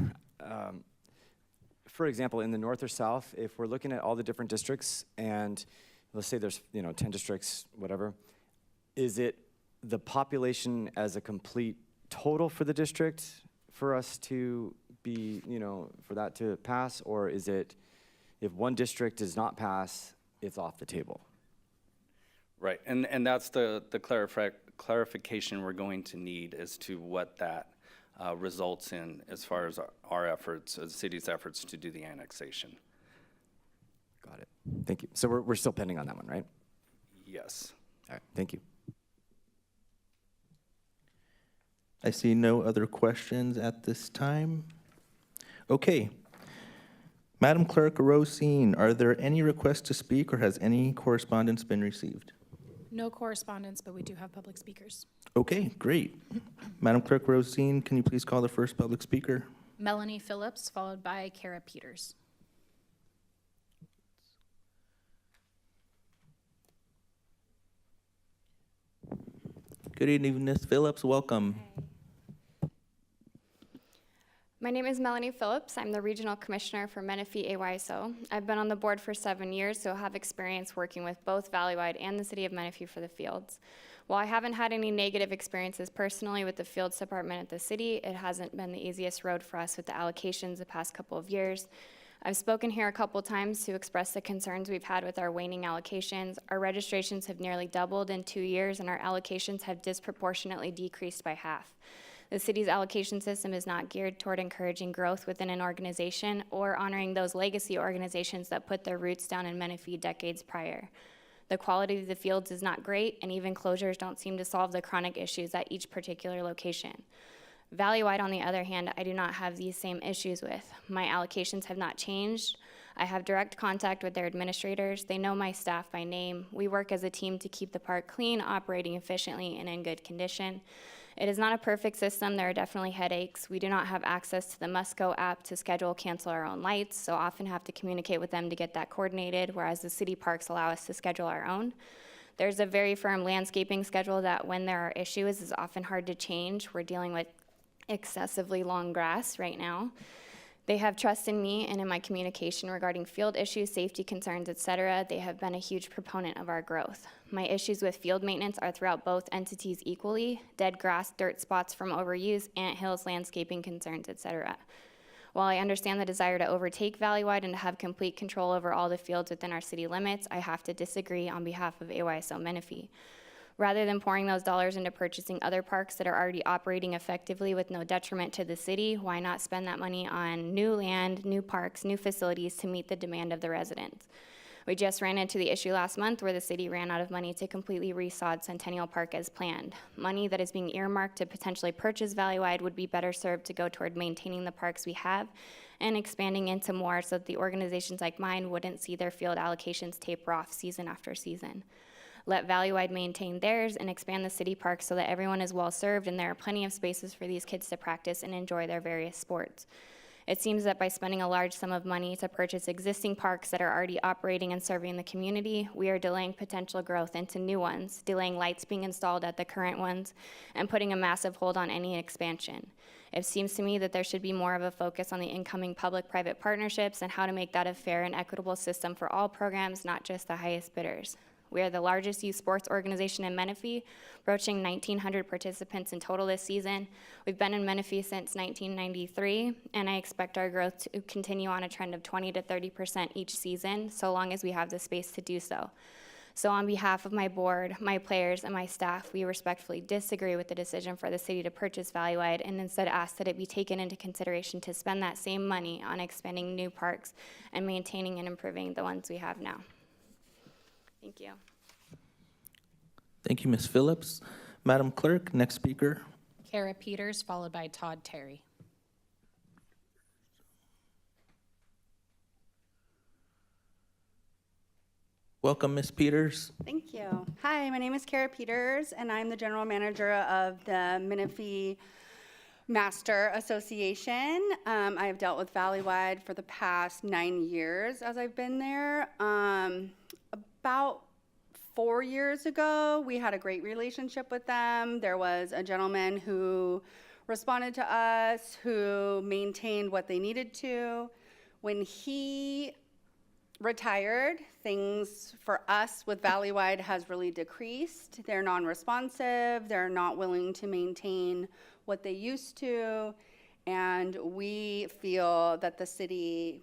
for example, in the north or south, if we're looking at all the different districts and let's say there's 10 districts, whatever, is it the population as a complete total for the district for us to be, for that to pass, or is it if one district does not pass, it's off the table? right, and that's the clarification we're going to need as to what that results in as far as our efforts, the city's efforts to do the annexation. Got it. Thank you. So we're still pending on that one, right? Yes. All right. Thank you. I see no other questions at this time. Okay. Madam Clerk Rosine, are there any requests to speak or has any correspondence been received? No correspondence, but we do have public speakers. Okay, great. Madam Clerk Rosine, can you please call the first public speaker? Melanie Phillips, followed by Kara Peters. Good evening, Ms. Phillips. Welcome. My name is Melanie Phillips. I'm the Regional Commissioner for Menifee AYSO. I've been on the board for 7 years, so have experience working with both Valleywide and the City of Menifee for the fields. While I haven't had any negative experiences personally with the fields department at the city, it hasn't been the easiest road for us with the allocations the past couple of years. I've spoken here a couple times to express the concerns we've had with our waning allocations. Our registrations have nearly doubled in 2 years, and our allocations have disproportionately decreased by half. The city's allocation system is not geared toward encouraging growth within an organization or honoring those legacy organizations that put their roots down in Menifee decades prior. The quality of the fields is not great, and even closures don't seem to solve the chronic issues at each particular location. Valleywide, on the other hand, I do not have these same issues with. My allocations have not changed. I have direct contact with their administrators. They know my staff by name. We work as a team to keep the park clean, operating efficiently, and in good condition. It is not a perfect system. There are definitely headaches. We do not have access to the Musco app to schedule, cancel our own lights, so often have to communicate with them to get that coordinated, whereas the city parks allow us to schedule our own. There's a very firm landscaping schedule that when there are issues is often hard to change. We're dealing with excessively long grass right now. They have trust in me and in my communication regarding field issues, safety concerns, etc. They have been a huge proponent of our growth. My issues with field maintenance are throughout both entities equally: dead grass, dirt spots from overuse, anthills, landscaping concerns, etc. While I understand the desire to overtake Valleywide and to have complete control over all the fields within our city limits, I have to disagree on behalf of AYSO Menifee. Rather than pouring those dollars into purchasing other parks that are already operating effectively with no detriment to the city, why not spend that money on new land, new parks, new facilities to meet the demand of the residents? We just ran into the issue last month where the city ran out of money to completely resod Centennial Park as planned. Money that is being earmarked to potentially purchase Valleywide would be better served to go toward maintaining the parks we have and expanding into more so that the organizations like mine wouldn't see their field allocations taper off season after season. Let Valleywide maintain theirs and expand the city park so that everyone is well served and there are plenty of spaces for these kids to practice and enjoy their various sports. It seems that by spending a large sum of money to purchase existing parks that are already operating and serving the community, we are delaying potential growth into new ones, delaying lights being installed at the current ones, and putting a massive hold on any expansion. It seems to me that there should be more of a focus on the incoming public-private partnerships and how to make that a fair and equitable system for all programs, not just the highest bidders. We are the largest youth sports organization in Menifee, approaching 1,900 participants in total this season. We've been in Menifee since 1993, and I expect our growth to continue on a trend of 20 to 30% each season, so long as we have the space to do so. So on behalf of my board, my players, and my staff, we respectfully disagree with the decision for the city to purchase Valleywide and instead ask that it be taken into consideration to spend that same money on expanding new parks and maintaining and improving the ones we have now. Thank you. Thank you, Ms. Phillips. Madam Clerk, next speaker. Kara Peters, followed by Todd Terry. Welcome, Ms. Peters. Thank you. Hi, my name is Kara Peters, and I'm the general manager of the Menifee Master Association. I have dealt with Valleywide for the past 9 years as I've been there. About 4 years ago, we had a great relationship with them. There was a gentleman who responded to us, who maintained what they needed to. When he retired, things for us with Valleywide has really decreased. They're non-responsive, they're not willing to maintain what they used to, and we feel that the city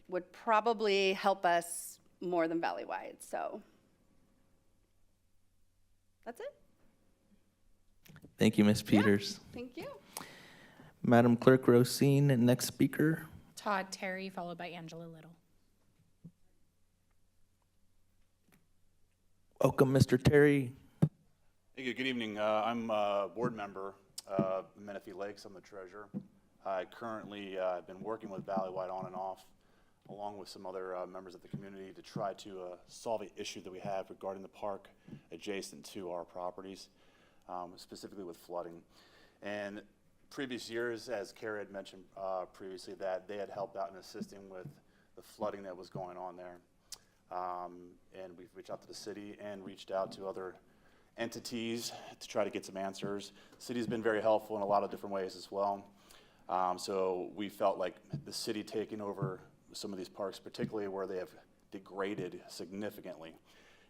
would probably help us more than Valleywide, so that's it. Thank you, Ms. Peters. Yeah, thank you. Madam Clerk Rosine, next speaker. Todd Terry, followed by Angela Little. Welcome, Mr. Terry. Thank you. Good evening. I'm a board member of Menifee Lakes. I'm the treasurer. I currently have been working with Valleywide on and off, along with some other members of the community, to try to solve an issue that we have regarding the park adjacent to our properties, specifically with flooding. And previous years, as Kara had mentioned previously, that they had helped out in assisting with the flooding that was going on there. And we've reached out to the city and reached out to other entities to try to get some answers. The city's been very helpful in a lot of different ways as well. So we felt like the city taking over some of these parks, particularly where they have degraded significantly,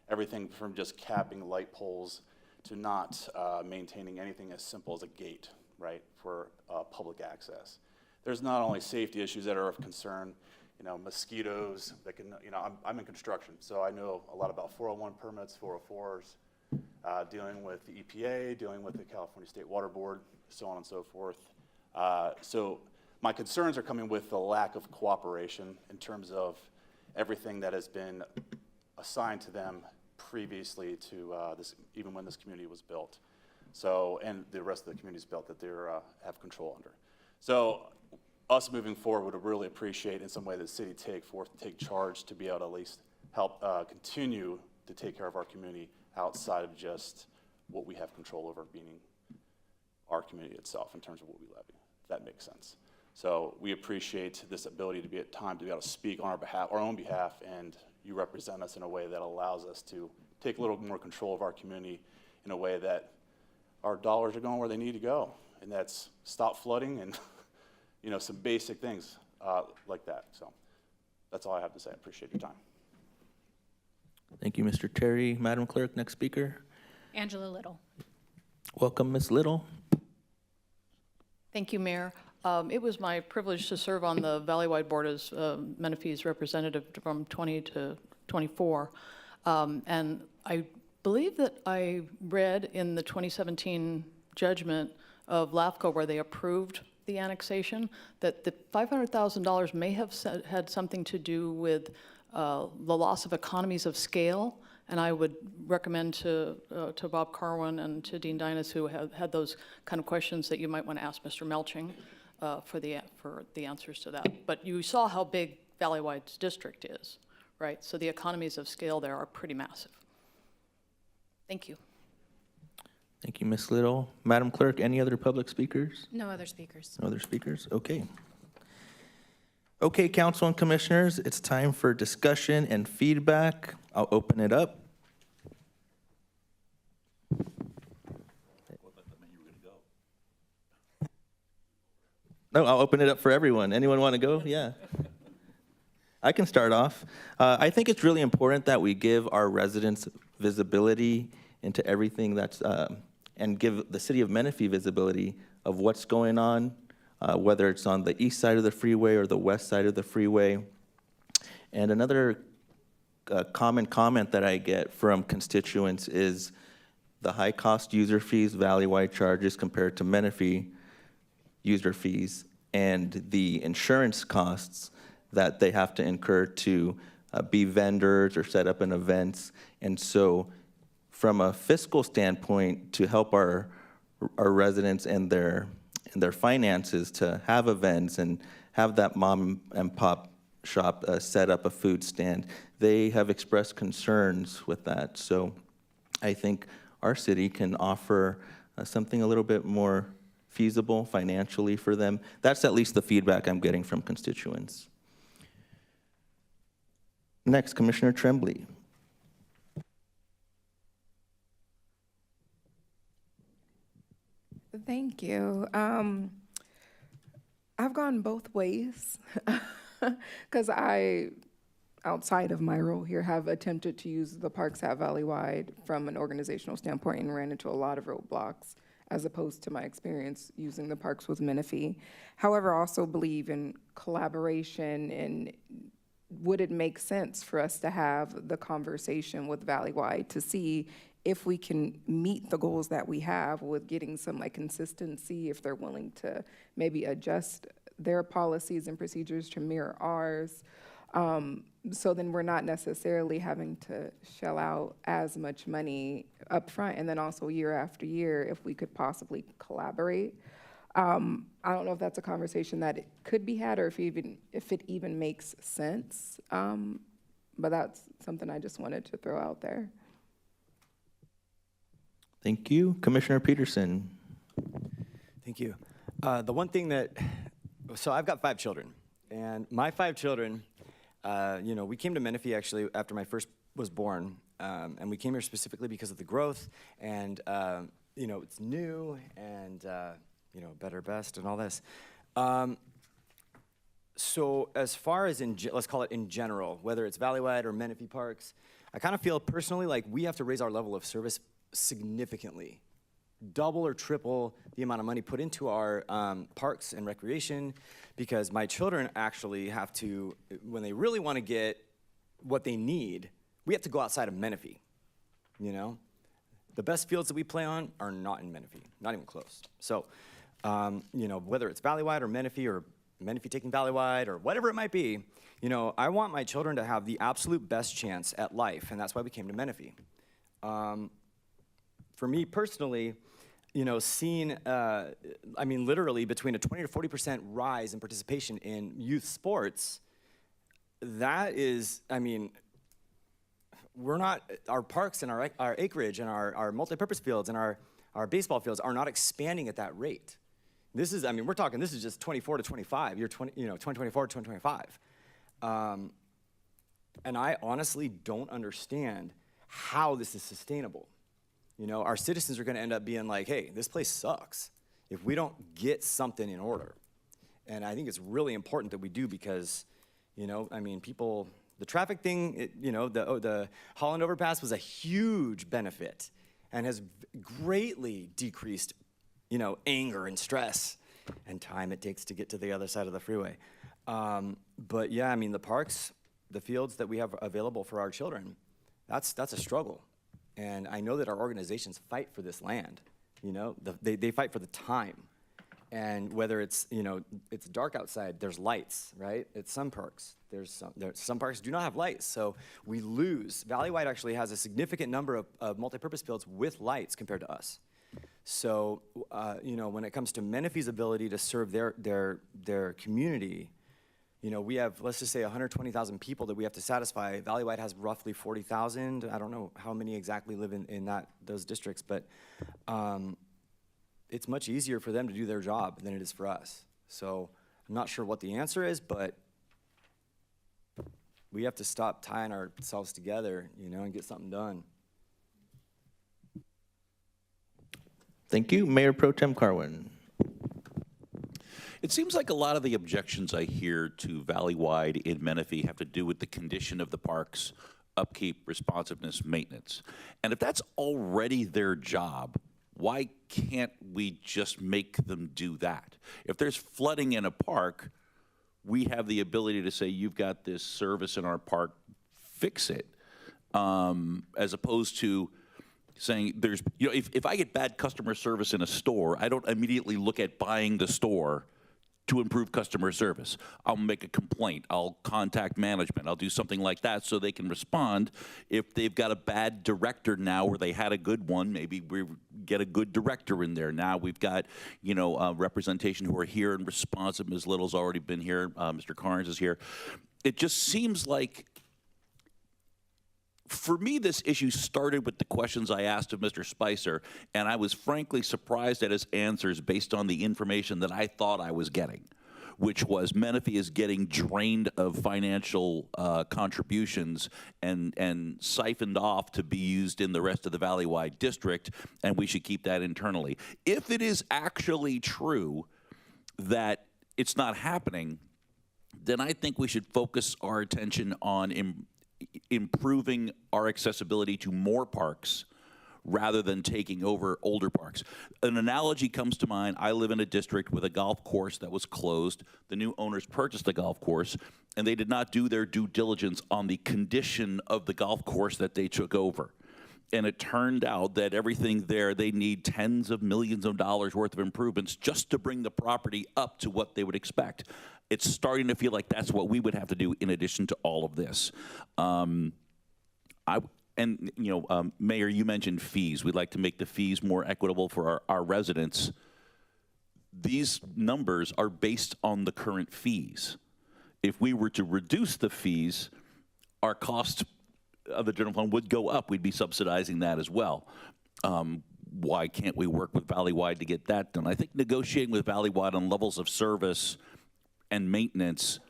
everything from just capping light poles to not maintaining anything as simple as a gate, right, for public access. There's not only safety issues that are of concern, you know, mosquitoes that can, you know, I'm in construction, so I know a lot about 401 permits, 404s, dealing with the EPA, dealing with the California State Water Board, so on and so forth. So my concerns are coming with the lack of cooperation in terms of everything that has been assigned to them previously to this, even when this community was built. So, and the rest of the communities built that they have control under. So us moving forward would really appreciate in some way the city take charge to be able to at least help continue to take care of our community outside of just what we have control over, being our community itself in terms of what we levy, if that makes sense. So we appreciate this ability to be at time to be able to speak on our own behalf, and you represent us in a way that allows us to take a little more control of our community in a way that our dollars are going where they need to go, and that's stop flooding and you know, some basic things like that. So that's all I have to say. I appreciate your time. Thank you, Mr. Terry. Madam Clerk, next speaker. Angela Little. Welcome, Ms. Little. Thank you, Mayor. It was my privilege to serve on the Valleywide Board as Menifee's representative from 20 to 24. And I believe that I read in the 2017 judgment of LAFCO where they approved the annexation that the $500,000 may have had something to do with the loss of economies of scale. And I would recommend to Bob Carwin and to Dean Dinas, who have had those kind of questions, that you might want to ask Mr. Melching for the answers to that. But you saw how big Valleywide's district is, right? So the economies of scale there are pretty massive. Thank you. Thank you, Ms. Little. Madam Clerk, any other public speakers? No other speakers. No other speakers? Okay. Okay, council and commissioners, it's time for discussion and feedback. I'll open it up. No, I'll open it up for everyone. Anyone want to go? Yeah. I can start off. I think it's really important that we give our residents visibility into everything that's, and give the city of Menifee visibility of what's going on, whether it's on the east side of the freeway or the west side of the freeway. And another common comment that I get from constituents is the high cost user fees Valleywide charges compared to Menifee user fees, and the insurance costs that they have to incur to be vendors or set up an events. And so from a fiscal standpoint, to help our residents and their finances to have events and have that mom and pop shop set up a food stand, they have expressed concerns with that. So I think our city can offer something a little bit more feasible financially for them. That's at least the feedback I'm getting from constituents. Next, Commissioner Tremblay. Thank you. I've gone both ways because I, outside of my role here, have attempted to use the parks at Valleywide from an organizational standpoint and ran into a lot of roadblocks as opposed to my experience using the parks with Menifee. However, I also believe in collaboration, and would it make sense for us to have the conversation with Valleywide to see if we can meet the goals that we have with getting some like consistency, if they're willing to maybe adjust their policies and procedures to mirror ours. So then we're not necessarily having to shell out as much money up front, and then also year after year if we could possibly collaborate. I don't know if that's a conversation that it could be had or if it even makes sense, but that's something I just wanted to throw out there. Thank you. Commissioner Peterson. Thank you. The one thing so I've got 5 children, and my 5 children, we came to Menifee actually after my first was born, and we came here specifically because of the growth, and it's new, and better, best, and all this. So as far as let's call it in general, whether it's Valleywide or Menifee Parks, I kind of feel personally like we have to raise our level of service significantly. Double or triple the amount of money put into our parks and recreation, because my children actually have to, when they really want to get what they need, we have to go outside of Menifee, you know? The best fields that we play on are not in Menifee, not even close. So, you know, whether it's Valleywide or Menifee taking Valleywide or whatever it might be, you know, I want my children to have the absolute best chance at life, and that's why we came to Menifee. For me personally, you know, seeing, I mean, literally between a 20 to 40% rise in participation in youth sports, that is, I mean, we're not, our parks and our acreage and our multipurpose fields and our baseball fields are not expanding at that rate. This is, I mean, we're talking, this is just 24 to 25, you're 2024 to 2025. And I honestly don't understand how this is sustainable. You know, our citizens are gonna end up being like, hey, this place sucks if we don't get something in order. And I think it's really important that we do because, you know, I mean, people, the traffic thing, you know, the Holland overpass was a huge benefit and has greatly decreased, you know, anger and stress and time it takes to get to the other side of the freeway. But yeah, I mean, the parks, the fields that we have available for our children, that's a struggle. And I know that our organizations fight for this land, you know, they fight for the time. And whether it's, you know, it's dark outside, there's lights, right? At some parks, some parks do not have lights, so we lose. Valleywide actually has a significant number of multipurpose fields with lights compared to us. So, you know, when it comes to Menifee's ability to serve their community, you know, we have, let's just say 120,000 people that we have to satisfy. Valleywide has roughly 40,000. I don't know how many exactly live in those districts, but it's much easier for them to do their job than it is for us. So I'm not sure what the answer is, but we have to stop tying ourselves together, you know, and get something done. Thank you. Mayor Pro Tem Carwin. It seems like a lot of the objections I hear to Valleywide in Menifee have to do with the condition of the parks, upkeep, responsiveness, maintenance. And if that's already their job, why can't we just make them do that? If there's flooding in a park, we have the ability to say, you've got this service in our park, fix it, as opposed to saying there's, you know, if I get bad customer service in a store, I don't immediately look at buying the store to improve customer service. I'll make a complaint. I'll contact management. I'll do something like that so they can respond. If they've got a bad director now where they had a good one, maybe we get a good director in there. Now we've got, you know, representation who are here and responsive. Ms. Little's already been here. Mr. Carnes is here. It just seems like, for me, this issue started with the questions I asked of Mr. Spicer, and I was frankly surprised at his answers based on the information that I thought I was getting, which was Menifee is getting drained of financial contributions and siphoned off to be used in the rest of the Valleywide district, and we should keep that internally. If it is actually true that it's not happening, then I think we should focus our attention on improving our accessibility to more parks rather than taking over older parks. An analogy comes to mind. I live in a district with a golf course that was closed. The new owners purchased the golf course, and they did not do their due diligence on the condition of the golf course that they took over. And it turned out that everything there, they need tens of millions of dollars worth of improvements just to bring the property up to what they would expect. It's starting to feel like that's what we would have to do in addition to all of this. Mayor, you mentioned fees. We'd like to make the fees more equitable for our residents. These numbers are based on the current fees. If we were to reduce the fees, our cost of the general fund would go up. We'd be subsidizing that as well. Why can't we work with Valleywide to get that done? I think negotiating with Valleywide on levels of service and maintenance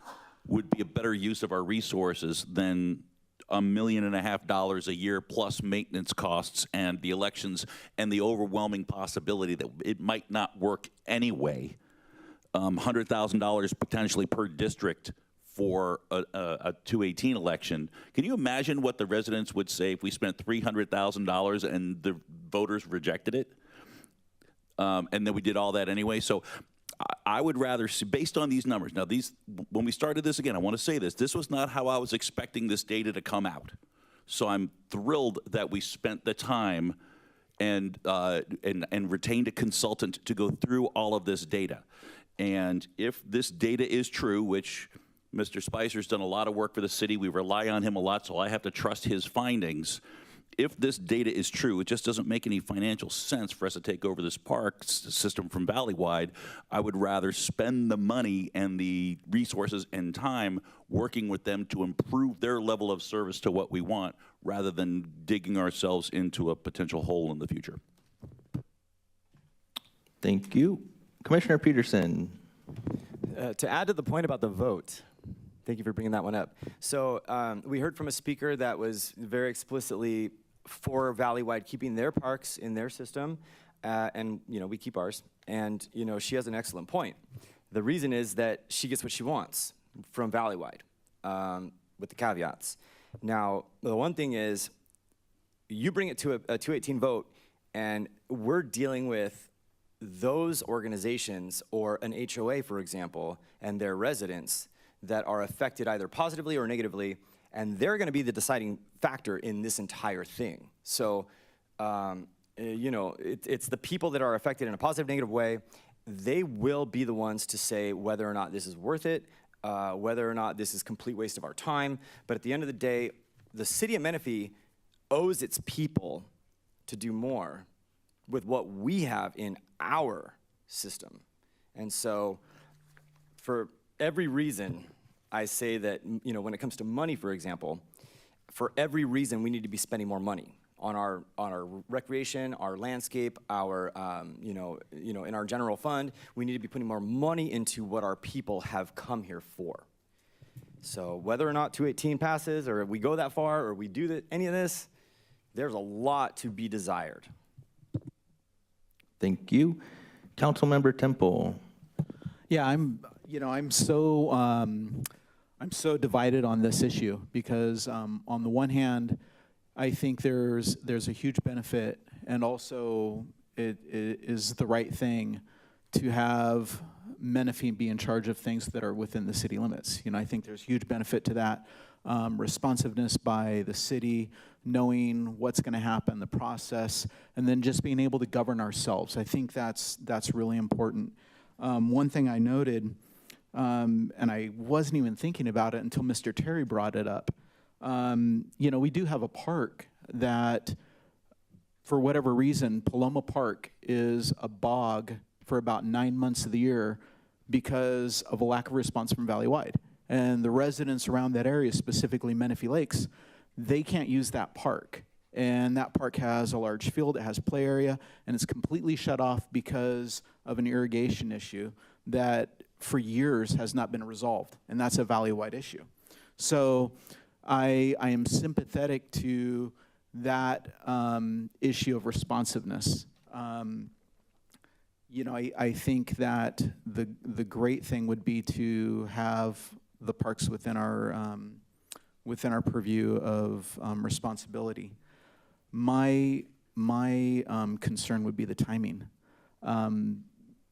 would be a better use of our resources than $1.5 million a year plus maintenance costs and the elections and the overwhelming possibility that it might not work anyway. $100,000 potentially per district for a 218 election. Can you imagine what the residents would say if we spent $300,000 and the voters rejected it? And then we did all that anyway. So I would rather see, based on these numbers, now when we started this again, I want to say this was not how I was expecting this data to come out. So I'm thrilled that we spent the time and retained a consultant to go through all of this data. And if this data is true, which Mr. Spicer's done a lot of work for the city, we rely on him a lot, so I have to trust his findings. If this data is true, it just doesn't make any financial sense for us to take over this park system from Valleywide. I would rather spend the money and the resources and time working with them to improve their level of service to what we want, rather than digging ourselves into a potential hole in the future. Thank you. Commissioner Peterson. To add to the point about the vote, thank you for bringing that one up. So we heard from a speaker that was very explicitly for Valleywide keeping their parks in their system, and we keep ours. And she has an excellent point. The reason is that she gets what she wants from Valleywide, with the caveats. Now, the one thing is, you bring it to a 218 vote, and we're dealing with those organizations or an HOA, for example, and their residents that are affected either positively or negatively, and they're going to be the deciding factor in this entire thing. So, it's the people that are affected in a positive, negative way. They will be the ones to say whether or not this is worth it, whether or not this is complete waste of our time. But at the end of the day, the city of Menifee owes its people to do more with what we have in our system. And so for every reason, I say that, when it comes to money, for example, for every reason we need to be spending more money on our recreation, our landscape, our in our general fund. We need to be putting more money into what our people have come here for. So whether or not 218 passes, or we go that far, or we do any of this, there's a lot to be desired. Thank you. Councilmember Temple. Yeah, I'm so divided on this issue because on the one hand, I think there's a huge benefit, and also it is the right thing to have Menifee be in charge of things that are within the city limits. I think there's huge benefit to that. Responsiveness by the city, knowing what's going to happen, the process, and then just being able to govern ourselves. I think that's really important. One thing I noted, and I wasn't even thinking about it until Mr. Terry brought it up. We do have a park that, for whatever reason, Paloma Park is a bog for about 9 months of the year because of a lack of response from Valleywide. And the residents around that area, specifically Menifee Lakes, they can't use that park. And that park has a large field, it has play area, and it's completely shut off because of an irrigation issue that for years has not been resolved, and that's a Valleywide issue. So I am sympathetic to that issue of responsiveness. I think that the great thing would be to have the parks within our purview of responsibility. My concern would be the timing.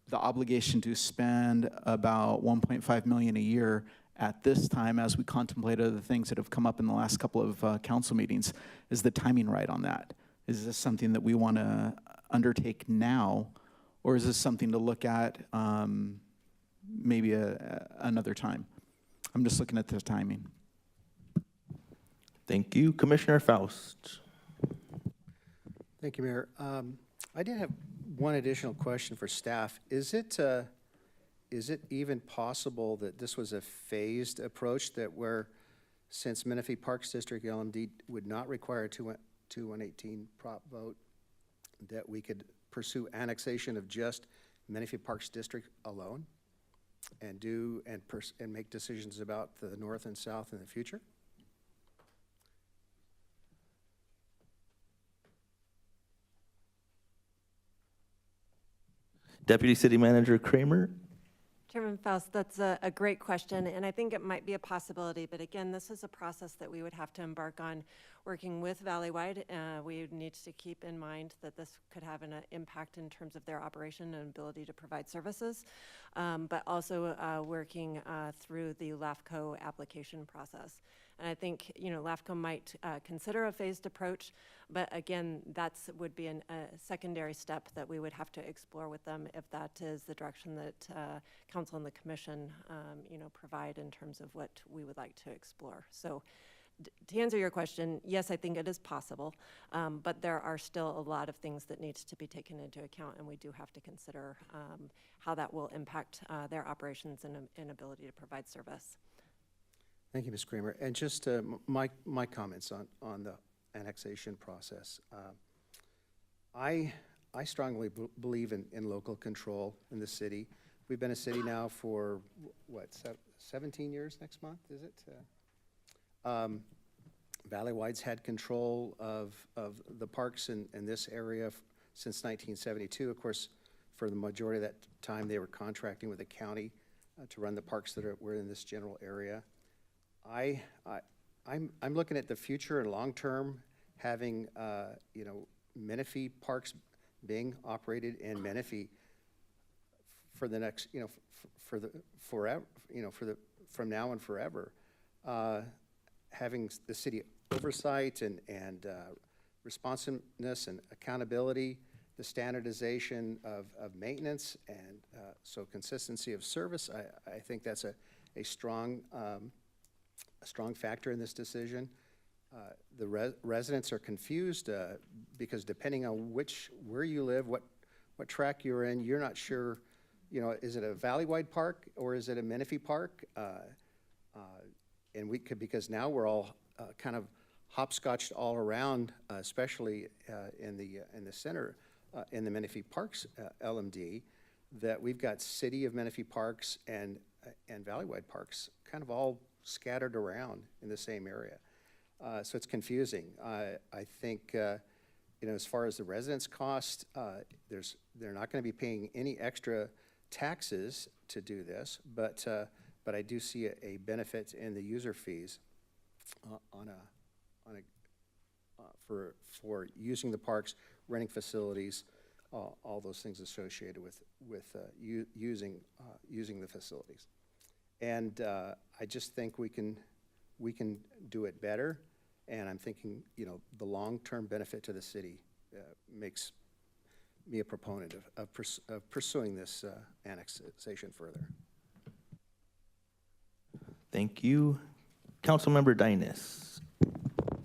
The obligation to spend about $1.5 million a year at this time, as we contemplate other things that have come up in the last couple of council meetings, is the timing right on that? Is this something that we want to undertake now, or is this something to look at maybe another time? I'm just looking at the timing. Thank you. Commissioner Faust. Thank you, Mayor. I did have one additional question for staff. Is it even possible that this was a phased approach, that since Menifee Parks District LMD would not require a 2118 prop vote, that we could pursue annexation of just Menifee Parks District alone and make decisions about the north and south in the future? Deputy City Manager Kramer. Chairman Faust, that's a great question, and I think it might be a possibility, but again, this is a process that we would have to embark on working with Valleywide. We need to keep in mind that this could have an impact in terms of their operation and ability to provide services, but also working through the LAFCO application process. And I think, LAFCO might consider a phased approach, but again, that's would be a secondary step that we would have to explore with them if that is the direction that Council and the Commission, provide in terms of what we would like to explore. So to answer your question, yes, I think it is possible, but there are still a lot of things that needs to be taken into account, and we do have to consider how that will impact their operations and ability to provide service. Thank you, Ms. Kramer. And just my comments on the annexation process. I strongly believe in local control in the city. We've been a city now for, what, 17 years next month, is it? Valleywide's had control of the parks in this area since 1972. Of course, for the majority of that time, they were contracting with the county to run the parks that were in this general area. I'm looking at the future and long-term, having Menifee parks being operated in Menifee for the next, forever, from now and forever. Having the city oversight and responsiveness and accountability, the standardization of maintenance, and so consistency of service. I think that's a strong factor in this decision. The residents are confused because depending on where you live, what track you're in, you're not sure, is it a Valleywide park or is it a Menifee park? And because now we're all kind of hopscotched all around, especially in the center, in the Menifee Parks LMD, that we've got City of Menifee Parks and Valleywide Parks kind of all scattered around in the same area. So it's confusing. I think, as far as the residents' cost, they're not going to be paying any extra taxes to do this, but I do see a benefit in the user fees for using the parks, renting facilities, all those things associated with using the facilities. And I just think we can do it better. And I'm thinking, the long-term benefit to the city makes me a proponent of pursuing this annexation further. Thank you. Councilmember Dynas.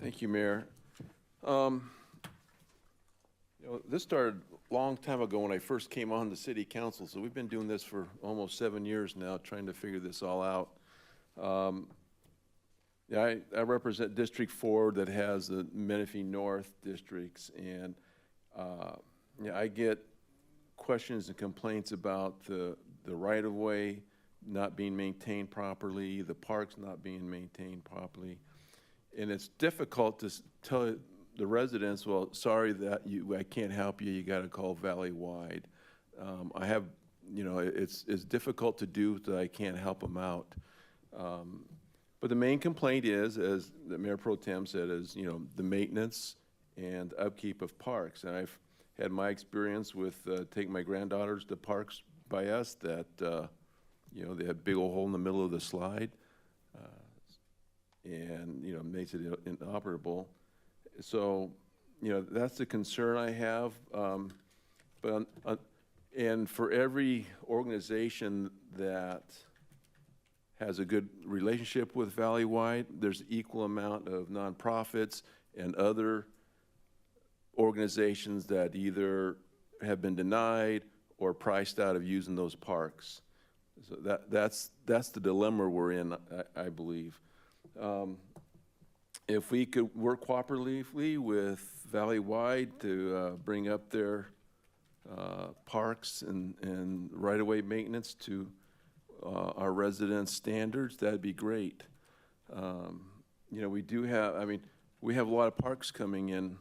Thank you, Mayor. This started a long time ago when I first came on the city council, so we've been doing this for almost 7 years now, trying to figure this all out. I represent District 4 that has the Menifee North districts, and I get questions and complaints about the right-of-way not being maintained properly, the parks not being maintained properly. And it's difficult to tell the residents, well, sorry that I can't help you, you gotta call Valleywide. I have, it's difficult to do that I can't help them out. But the main complaint is, as the Mayor Pro Tem said, is, the maintenance and upkeep of parks. And I've had my experience with taking my granddaughters to parks by us that, they had a big old hole in the middle of the slide, and, makes it inoperable. So, that's the concern I have. And for every organization that has a good relationship with Valleywide, there's equal amount of nonprofits and other organizations that either have been denied or priced out of using those parks. So that's the dilemma we're in, I believe. If we could work cooperatively with Valleywide to bring up their parks and right-of-way maintenance to our residents' standards, that'd be great. We do have, we have a lot of parks coming in.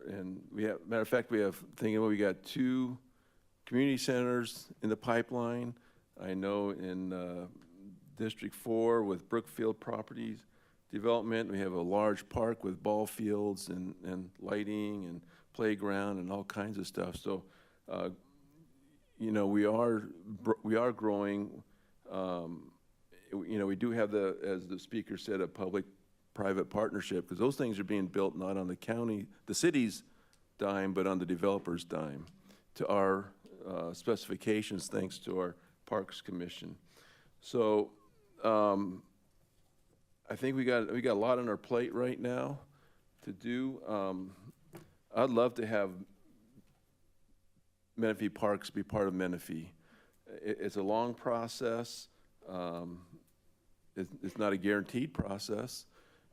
And we have, matter of fact, we got 2 community centers in the pipeline. I know in District 4 with Brookfield Properties Development, we have a large park with ball fields and lighting and playground and all kinds of stuff. So, you know, we are growing. You know, we do have as the speaker said, a public-private partnership, because those things are being built not on the city's dime, but on the developer's dime, to our specifications, thanks to our Parks Commission. So I think we got a lot on our plate right now to do. I'd love to have Menifee Parks be part of Menifee. It's a long process. It's not a guaranteed process,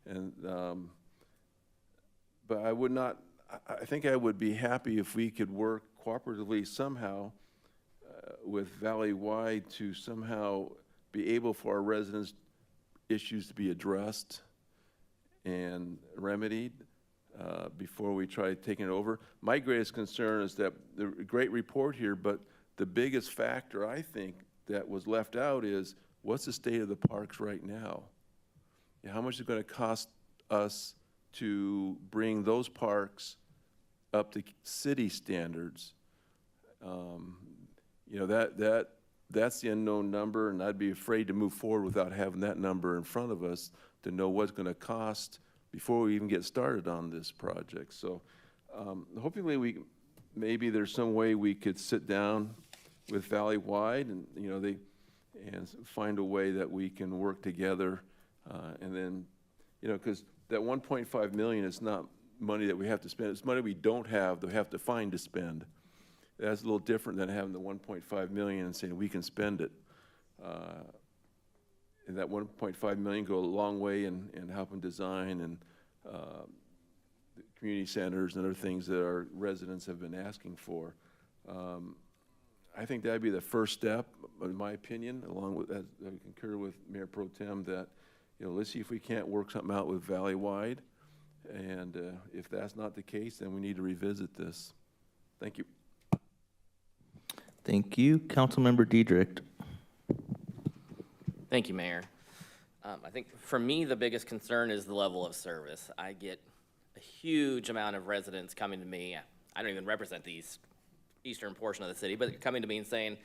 and but I would not. I think I would be happy if we could work cooperatively somehow with Valley-wide to somehow be able for our residents' issues to be addressed and remedied before we try taking it over. My greatest concern is that the great report here, but the biggest factor I think that was left out is what's the state of the parks right now? How much is it going to cost us to bring those parks up to city standards? You know, that's the unknown number, and I'd be afraid to move forward without having that number in front of us to know what's going to cost before we even get started on this project. So hopefully maybe there's some way we could sit down with Valley-wide and, you know, and find a way that we can work together. And then, you know, because that 1.5 million is not money that we have to spend. It's money we don't have that we have to find to spend. That's a little different than having the 1.5 million and saying we can spend it. And that 1.5 million go a long way in helping design and community centers and other things that our residents have been asking for. I think that'd be the first step, in my opinion, along with, as I concur with Mayor Pro Tem, that, you know, let's see if we can't work something out with Valley-wide. And if that's not the case, then we need to revisit this. Thank you. Thank you. Councilmember Diedrich. Thank you, Mayor. I think for me, the biggest concern is the level of service. I get a huge amount of residents coming to me. I don't even represent the eastern portion of the city, but coming to me and saying,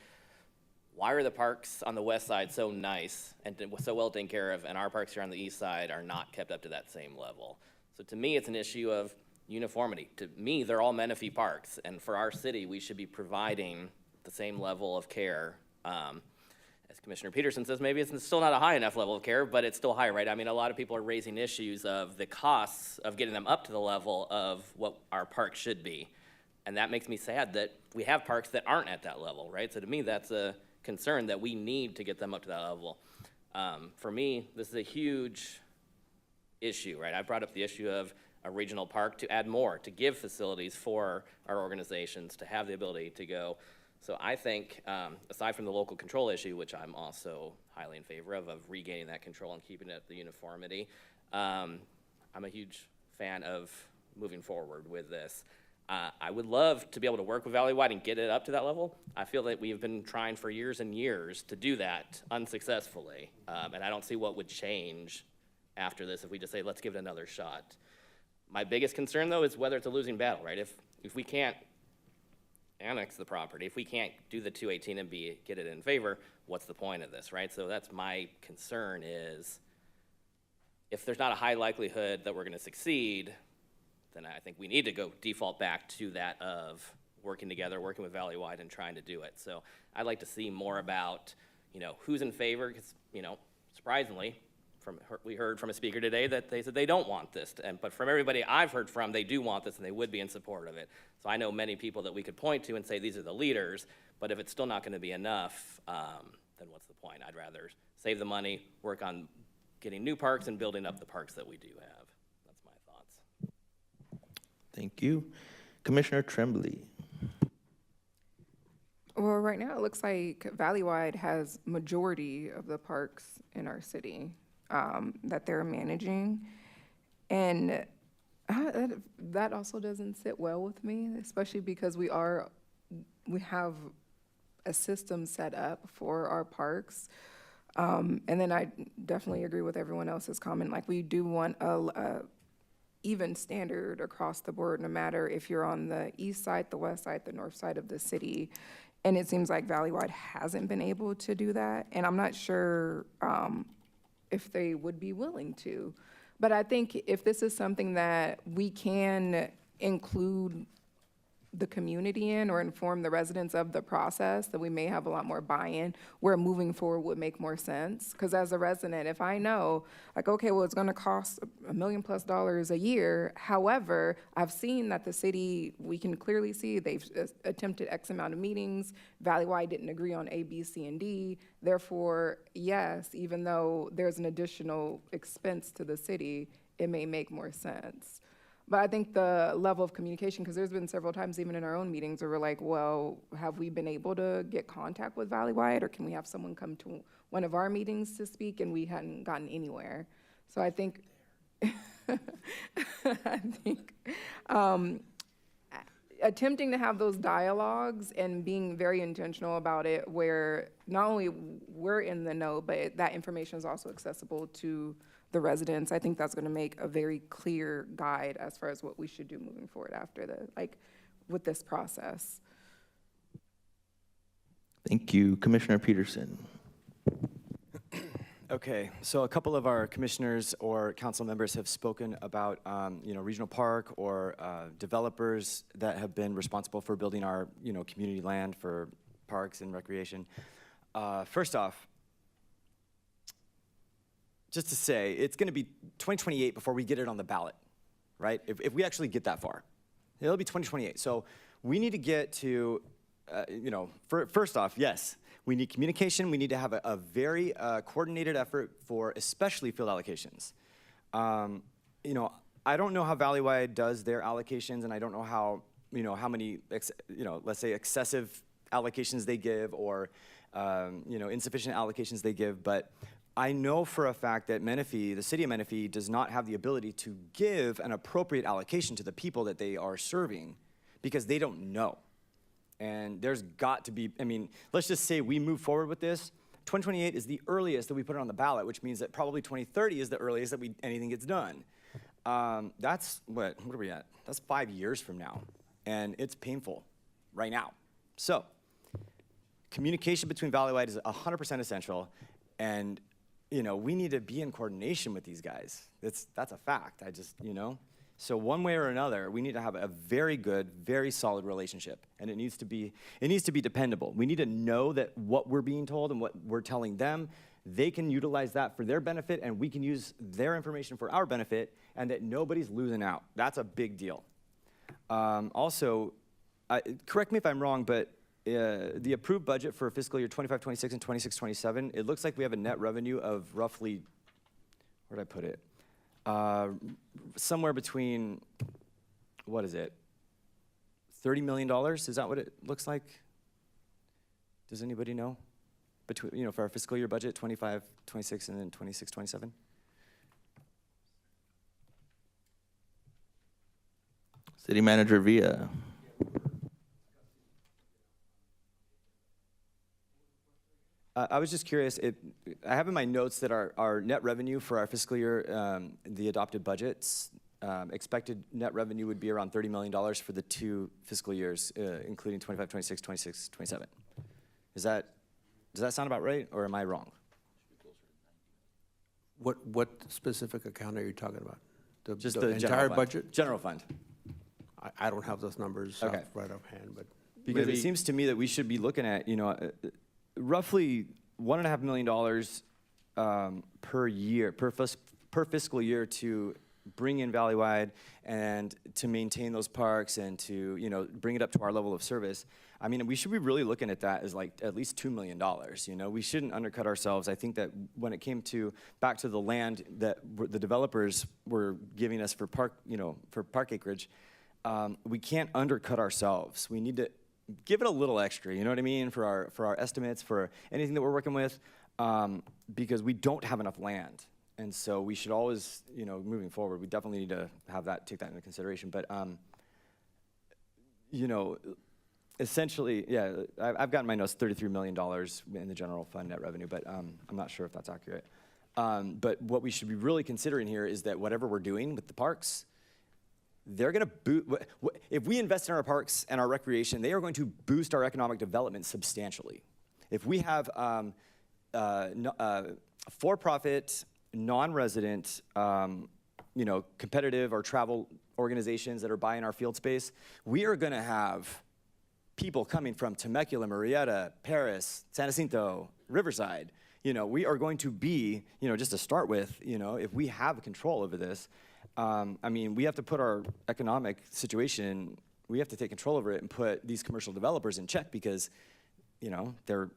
why are the parks on the west side so nice and so well taken care of, and our parks here on the east side are not kept up to that same level? So to me, it's an issue of uniformity. To me, they're all Menifee parks, and for our city, we should be providing the same level of care. As Commissioner Peterson says, maybe it's still not a high enough level of care, but it's still high, right? I mean, a lot of people are raising issues of the costs of getting them up to the level of what our parks should be. And that makes me sad that we have parks that aren't at that level, right? So to me, that's a concern that we need to get them up to that level. For me, this is a huge issue, right? I brought up the issue of a regional park to add more, to give facilities for our organizations to have the ability to go. So I think, aside from the local control issue, which I'm also highly in favor of regaining that control and keeping it at the uniformity, I'm a huge fan of moving forward with this. I would love to be able to work with Valley-wide and get it up to that level. I feel that we've been trying for years and years to do that unsuccessfully, and I don't see what would change after this if we just say, let's give it another shot. My biggest concern, though, is whether it's a losing battle, right? If we can't annex the property, if we can't do the 218 and get it in favor, what's the point of this, right? So that's my concern, is if there's not a high likelihood that we're going to succeed, then I think we need to go default back to that of working together, working with Valley-wide and trying to do it. So I'd like to see more about, you know, who's in favor, because, you know, surprisingly, we heard from a speaker today that they said they don't want this, but from everybody I've heard from, they do want this and they would be in support of it. So I know many people that we could point to and say these are the leaders, but if it's still not going to be enough, then what's the point? I'd rather save the money, work on getting new parks and building up the parks that we do have. That's my thoughts. Thank you. Commissioner Tremblay. Well, right now it looks like Valley-wide has majority of the parks in our city that they're managing. And that also doesn't sit well with me, especially because we have a system set up for our parks. And then I definitely agree with everyone else's comment. Like, we do want a even standard across the board, no matter if you're on the east side, the west side, the north side of the city. And it seems like Valleywide hasn't been able to do that. And I'm not sure if they would be willing to. But I think if this is something that we can include the community in or inform the residents of the process, that we may have a lot more buy-in where moving forward would make more sense. Because as a resident, if I know, like, okay, well, it's going to cost $1 million+ a year. However, I've seen that the city, we can clearly see they've attempted X amount of meetings. Valleywide didn't agree on A, B, C, and D. Therefore, yes, even though there's an additional expense to the city, it may make more sense. But I think the level of communication, because there's been several times even in our own meetings where we're like, well, have we been able to get contact with Valleywide, or can we have someone come to one of our meetings to speak, and we hadn't gotten anywhere. So I think, attempting to have those dialogues and being very intentional about it, where not only we're in the know, but that information is also accessible to the residents. I think that's going to make a very clear guide as far as what we should do moving forward after with this process. Thank you. Commissioner Peterson. Okay, so a couple of our commissioners or council members have spoken about, regional park or developers that have been responsible for building our, community land for parks and recreation. First off, just to say, it's going to be 2028 before we get it on the ballot, right? If we actually get that far, it'll be 2028. So we need to get to, first off, yes, we need communication. We need to have a very coordinated effort for especially field allocations. I don't know how Valleywide does their allocations, and I don't know how, how many, let's say excessive allocations they give or, insufficient allocations they give, but I know for a fact that Menifee, the city of Menifee, does not have the ability to give an appropriate allocation to the people that they are serving because they don't know. And there's got to be, let's just say we move forward with this. 2028 is the earliest that we put it on the ballot, which means that probably 2030 is the earliest that anything gets done. That's, what are we at? That's 5 years from now. And it's painful right now. So communication between Valleywide is 100% essential. And we need to be in coordination with these guys. That's a fact. So one way or another, we need to have a very good, very solid relationship, and it needs to be dependable. We need to know that what we're being told and what we're telling them, they can utilize that for their benefit, and we can use their information for our benefit, and that nobody's losing out. That's a big deal. Also, correct me if I'm wrong, but the approved budget for fiscal year 25-26 and 26-27, it looks like we have a net revenue of roughly, where'd I put it? Somewhere between, what is it? $30 million, is that what it looks like? Does anybody know? Between, for our fiscal year budget, 25-26 and then 26-27? City Manager Villa. I was just curious, I have in my notes that our net revenue for our fiscal year, the adopted budgets, expected net revenue would be around $30 million for the 2 fiscal years, including 25-26, 26-27. Does that sound about right, or am I wrong? What specific account are you talking about? Just the entire fund. budget? General fund. I don't have those numbers Okay. right offhand, but Because maybe it seems to me that we should be looking at, roughly $1.5 million per year, per fiscal year to bring in Valleywide and to maintain those parks and to, bring it up to our level of service. We should be really looking at that as like at least $2 million. We shouldn't undercut ourselves. I think that when it came back to the land that the developers were giving us for park acreage, we can't undercut ourselves. We need to give it a little extra, you know what I mean, for our estimates, for anything that we're working with, because we don't have enough land. And so we should always, moving forward, we definitely need to take that into consideration. But, essentially, yeah, I've gotten my notes, $33 million in the general fund net revenue, but I'm not sure if that's accurate. But what we should be really considering here is that whatever we're doing with the parks, they're going to if we invest in our parks and our recreation, they are going to boost our economic development substantially. If we have for-profit, non-resident, competitive or travel organizations that are buying our field space, we are going to have people coming from Temecula, Murrieta, Paris, San Jacinto, Riverside. We are going to be, just to start with, if we have control over this, we have to put our economic situation, we have to take control over it and put these commercial developers in check because, they're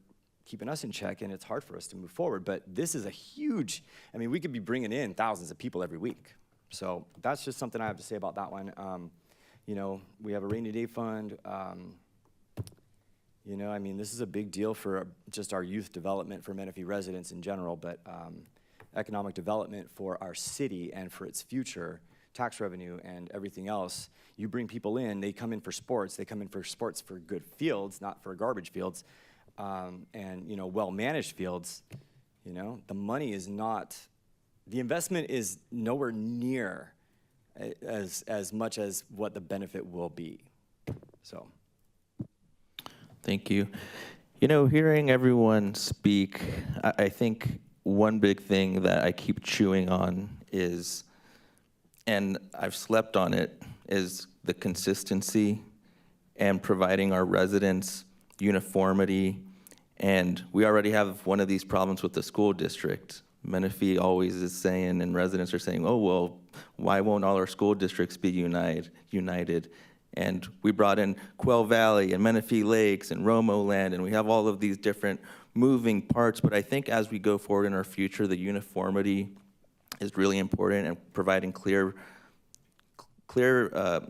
keeping us in check and it's hard for us to move forward. But this is a huge, we could be bringing in thousands of people every week. So that's just something I have to say about that one. We have a rainy day fund. This is a big deal for just our youth development for Menifee residents in general, but economic development for our city and for its future, tax revenue and everything else. You bring people in, they come in for sports. They come in for sports for good fields, not for garbage fields, and well-managed fields. The money is not, the investment is nowhere near as much as what the benefit will be. So. Thank you. Hearing everyone speak, I think one big thing that I keep chewing on is, and I've slept on it, is the consistency and providing our residents uniformity. And we already have one of these problems with the school district. Menifee always is saying, and residents are saying, oh, well, why won't all our school districts be united? And we brought in Quail Valley and Menifee Lakes and Romo Land, and we have all of these different moving parts. But I think as we go forward in our future, the uniformity is really important, and providing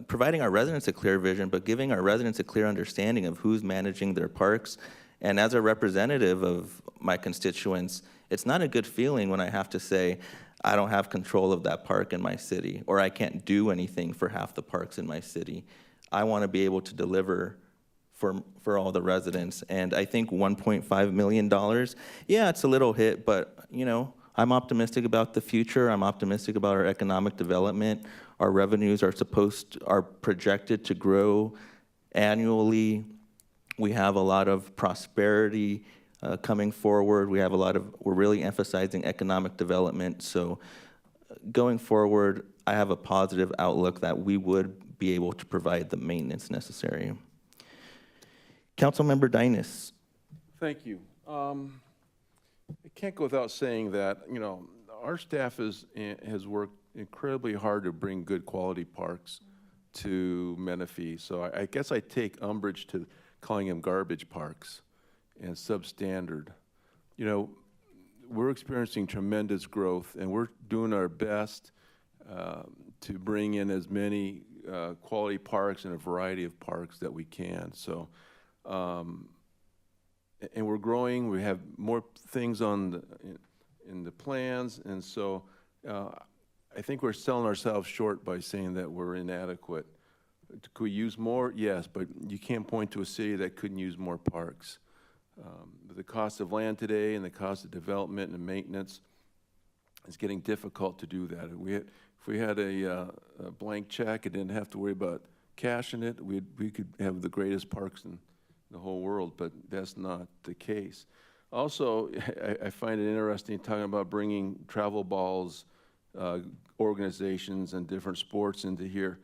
providing our residents a clear vision, but giving our residents a clear understanding of who's managing their parks. And as a representative of my constituents, it's not a good feeling when I have to say, I don't have control of that park in my city, or I can't do anything for half the parks in my city. I want to be able to deliver for all the residents. And I think $1.5 million, yeah, it's a little hit, but I'm optimistic about the future. I'm optimistic about our economic development. Our revenues are projected to grow annually. We have a lot of prosperity coming forward. We're really emphasizing economic development. So going forward, I have a positive outlook that we would be able to provide the maintenance necessary. Councilmember Dynas. Thank you. I can't go without saying that, our staff has worked incredibly hard to bring good quality parks to Menifee. So I guess I take umbrage to calling them garbage parks and substandard. We're experiencing tremendous growth, and we're doing our best to bring in as many quality parks and a variety of parks that we can. So, and we're growing. We have more things in the plans, and so I think we're selling ourselves short by saying that we're inadequate. Could we use more? Yes, but you can't point to a city that couldn't use more parks. But the cost of land today and the cost of development and maintenance, it's getting difficult to do that. If we had a blank check and didn't have to worry about cash in it, we could have the greatest parks in the whole world, but that's not the case. Also, I find it interesting talking about bringing travel balls, organizations and different sports into here.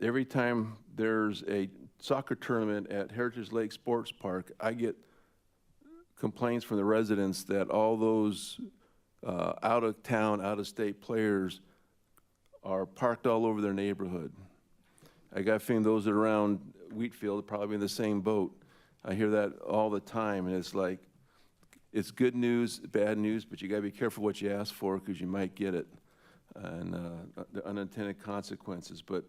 Every time there's a soccer tournament at Heritage Lake Sports Park, I get complaints from the residents that all those out-of-town, out-of-state players are parked all over their neighborhood. I got a feeling those that are around Wheatfield are probably in the same boat. I hear that all the time, and it's like, it's good news, bad news, but you gotta be careful what you ask for because you might get it, and the unintended consequences. But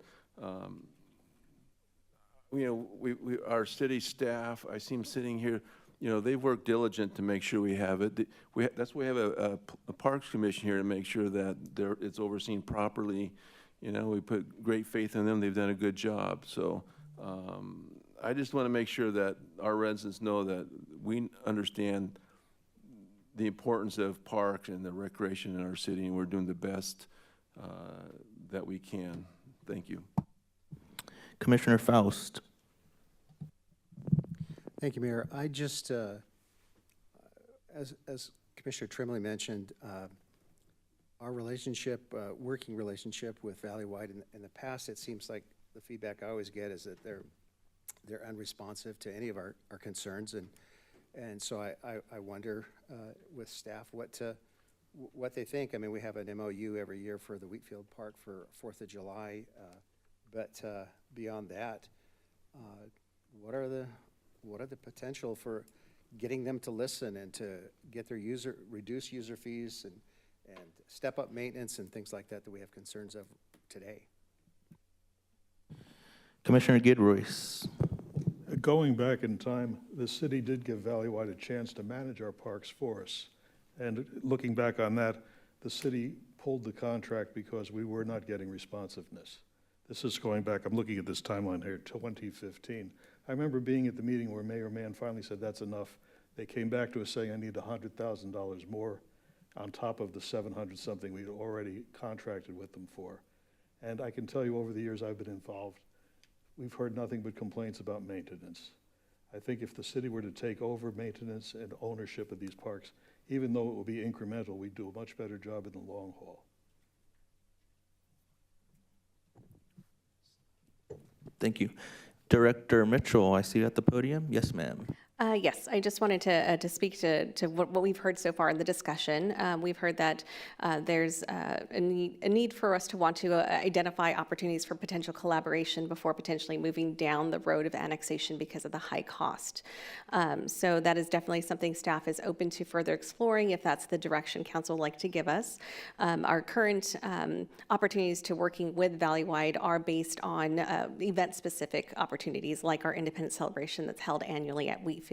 our city staff, I see them sitting here, they've worked diligent to make sure we have it. That's why we have a Parks Commission here to make sure that it's overseen properly. We put great faith in them. They've done a good job. So I just want to make sure that our residents know that we understand the importance of parks and the recreation in our city, and we're doing the best that we can. Thank you. Commissioner Faust. Thank you, Mayor. I just, as Commissioner Trimley mentioned, our relationship, working relationship with Valleywide in the past, it seems like the feedback I always get is that they're unresponsive to any of our concerns, and so I wonder with staff what they think. I mean, we have an MOU every year for the Wheatfield Park for 4th of July, but beyond that, what are the potential for getting them to listen and to get their reduce user fees and step up maintenance and things like that we have concerns of today? Commissioner Gidroyce. Going back in time, the city did give Valleywide a chance to manage our parks for us. And looking back on that, the city pulled the contract because we were not getting responsiveness. This is going back, I'm looking at this timeline here, 2015. I remember being at the meeting where Mayor Mann finally said, that's enough. They came back to us saying, I need $100,000 more on top of the 700 something we'd already contracted with them for. And I can tell you over the years I've been involved, we've heard nothing but complaints about maintenance. I think if the city were to take over maintenance and ownership of these parks, even though it will be incremental, we'd do a much better job in the long haul. Thank you. Director Mitchell, I see you at the podium. Yes, ma'am. Yes, I just wanted to speak to what we've heard so far in the discussion. We've heard that there's a need for us to want to identify opportunities for potential collaboration before potentially moving down the road of annexation because of the high cost. So that is definitely something staff is open to further exploring if that's the direction council would like to give us. Our current opportunities to working with Valleywide are based on event-specific opportunities like our Independence Celebration that's held annually at Wheatfield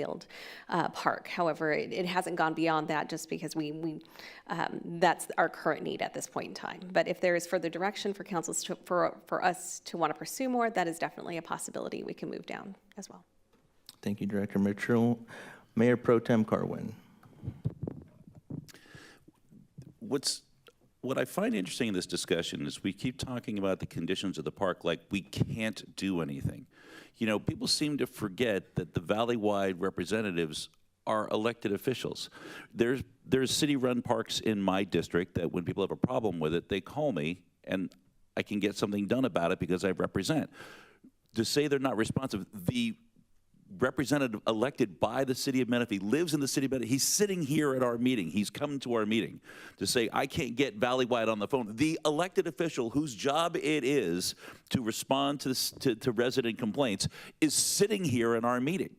Park. However, it hasn't gone beyond that just because that's our current need at this point in time. But if there is further direction for councils for us to want to pursue more, that is definitely a possibility we can move down as well. Thank you, Director Mitchell. Mayor Pro Tem Carwin. What I find interesting in this discussion is we keep talking about the conditions of the park like we can't do anything. You know, people seem to forget that the Valleywide representatives are elected officials. There's city-run parks in my district that when people have a problem with it, they call me and I can get something done about it because I represent. To say they're not responsive, the representative elected by the city of Menifee lives in the city of Menifee. He's sitting here at our meeting. He's come to our meeting to say, I can't get Valleywide on the phone. The elected official whose job it is to respond to resident complaints is sitting here in our meeting.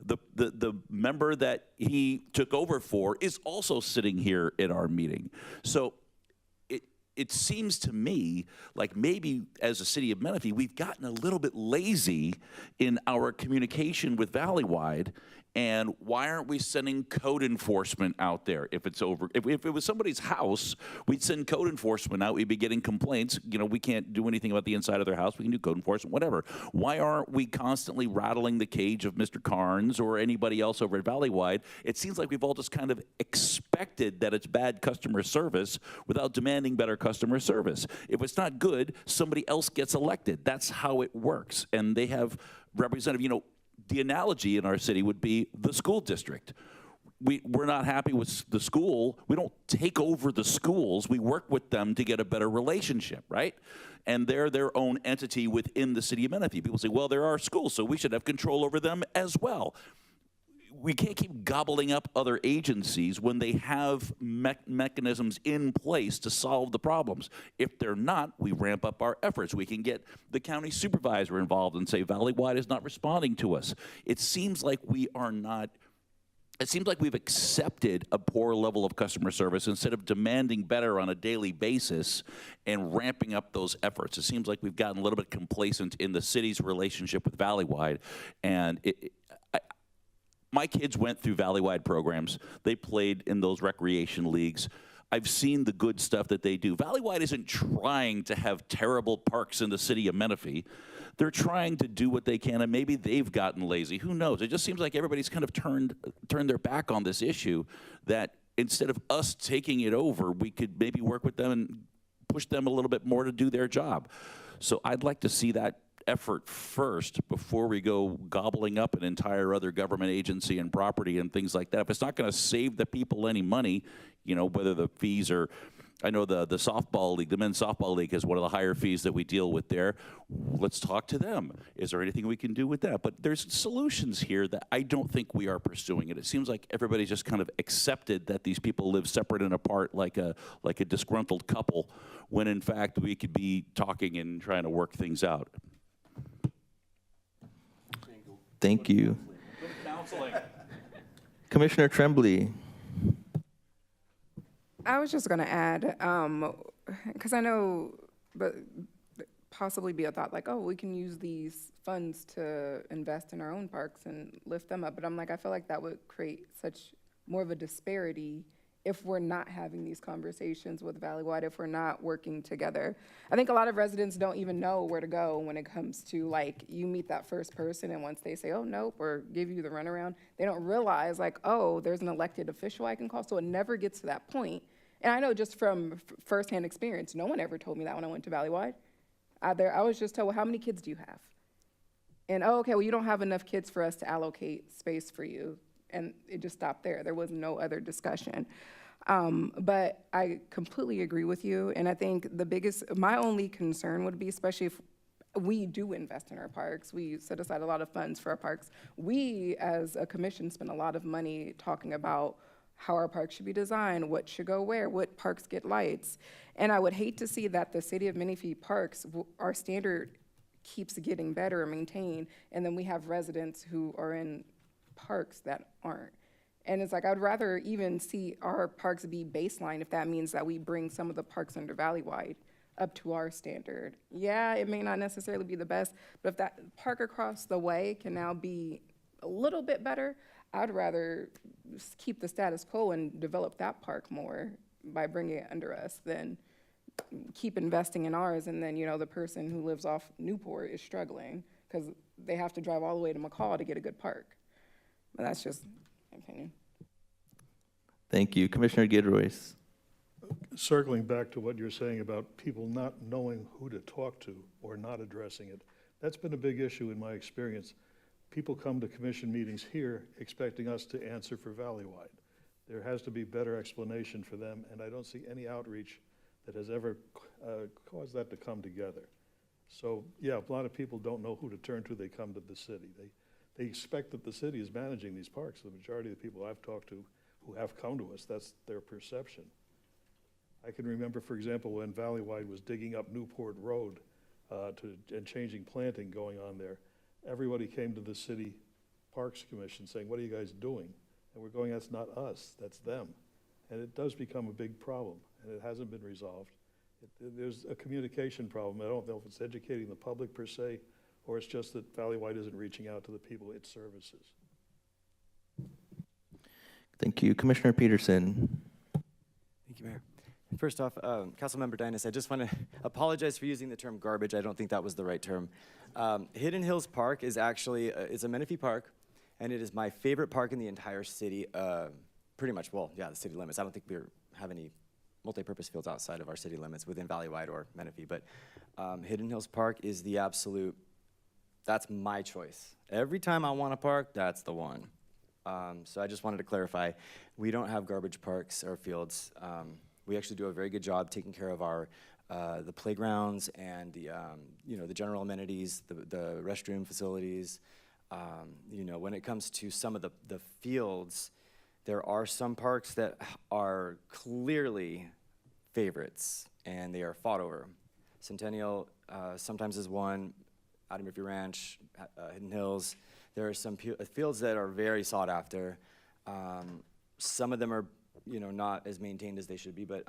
The member that he took over for is also sitting here in our meeting. So it seems to me like maybe as a city of Menifee, we've gotten a little bit lazy in our communication with Valleywide. And why aren't we sending code enforcement out there if it's over? If it was somebody's house, we'd send code enforcement out. We'd be getting complaints. You know, we can't do anything about the inside of their house. We can do code enforcement, whatever. Why aren't we constantly rattling the cage of Mr. Carnes or anybody else over at Valleywide? It seems like we've all just kind of expected that it's bad customer service without demanding better customer service. If it's not good, somebody else gets elected. That's how it works. And they have representative, you know, the analogy in our city would be the school district. We're not happy with the school. We don't take over the schools. We work with them to get a better relationship, right? And they're their own entity within the city of Menifee. People say, well, they're our schools, so we should have control over them as well. We can't keep gobbling up other agencies when they have mechanisms in place to solve the problems. If they're not, we ramp up our efforts. We can get the county supervisor involved and say, Valleywide is not responding to us. It seems like we are not, it seems like we've accepted a poor level of customer service instead of demanding better on a daily basis and ramping up those efforts. It seems like we've gotten a little bit complacent in the city's relationship with Valleywide, and my kids went through Valleywide programs. They played in those recreation leagues. I've seen the good stuff that they do. Valleywide isn't trying to have terrible parks in the city of Menifee. They're trying to do what they can, and maybe they've gotten lazy. Who knows? It just seems like everybody's kind of turned their back on this issue, that instead of us taking it over, we could maybe work with them and push them a little bit more to do their job. So I'd like to see that effort first before we go gobbling up an entire other government agency and property and things like that. If it's not going to save the people any money, you know, whether the fees are, I know the softball league, the men's softball league has one of the higher fees that we deal with there. Let's talk to them. Is there anything we can do with that? But there's solutions here that I don't think we are pursuing. It seems like everybody's just kind of accepted that these people live separate and apart like a disgruntled couple, when in fact we could be talking and trying to work things out. Thank you. Commissioner Tremblay. I was just going to add, because I know, but possibly be a thought like, oh, we can use these funds to invest in our own parks and lift them up. But I'm like, I feel like that would create such more of a disparity if we're not having these conversations with Valleywide, if we're not working together. I think a lot of residents don't even know where to go when it comes to, like, you meet that first person, and once they say, oh, nope, or give you the runaround, they don't realize, like, oh, there's an elected official I can call, so it never gets to that point. And I know just from firsthand experience, no one ever told me that when I went to Valleywide. I was just told, well, how many kids do you have? And, oh, okay, well, you don't have enough kids for us to allocate space for you. And it just stopped there. There was no other discussion. But I completely agree with you. And I think my only concern would be, especially if we do invest in our parks, we set aside a lot of funds for our parks. We, as a commission, spend a lot of money talking about how our parks should be designed, what should go where, what parks get lights. And I would hate to see that the city of Menifee parks, our standard keeps getting better and maintained, and then we have residents who are in parks that aren't. And it's like, I'd rather even see our parks be baseline if that means that we bring some of the parks under Valleywide up to our standard. Yeah, it may not necessarily be the best, but if that park across the way can now be a little bit better, I'd rather keep the status quo and develop that park more by bringing it under us than keep investing in ours, and then, you know, the person who lives off Newport is struggling because they have to drive all the way to McCall to get a good park. But that's just my opinion. Thank you. Commissioner Gidroyce. Circling back to what you're saying about people not knowing who to talk to or not addressing it, that's been a big issue in my experience. People come to commission meetings here expecting us to answer for Valleywide. There has to be better explanation for them, and I don't see any outreach that has ever caused that to come together. So, yeah, a lot of people don't know who to turn to. They come to the city. They expect that the city is managing these parks. The majority of the people I've talked to who have come to us, that's their perception. I can remember, for example, when Valleywide was digging up Newport Road and changing planting going on there. Everybody came to the City Parks Commission saying, what are you guys doing? And we're going, that's not us, that's them. And it does become a big problem, and it hasn't been resolved. There's a communication problem. I don't know if it's educating the public per se, or it's just that Valleywide isn't reaching out to the people it services. Thank you. Commissioner Peterson. Thank you, Mayor. First off, Councilmember Dynas, I just want to apologize for using the term garbage. I don't think that was the right term. Hidden Hills Park is actually, it's a Menifee park, and it is my favorite park in the entire city, pretty much, well, yeah, the city limits. I don't think we have any multi-purpose fields outside of our city limits within Valleywide or Menifee, but Hidden Hills Park is the absolute, that's my choice. Every time I want a park, that's the one. So I just wanted to clarify, we don't have garbage parks or fields. We actually do a very good job taking care of our the playgrounds and the you know, the general amenities, the restroom facilities. You know, when it comes to some of the fields, there are some parks that are clearly favorites and they are fought over. Centennial sometimes is one, Adam Murphy Ranch, Hidden Hills. There are some fields that are very sought after. Some of them are, you know, not as maintained as they should be, but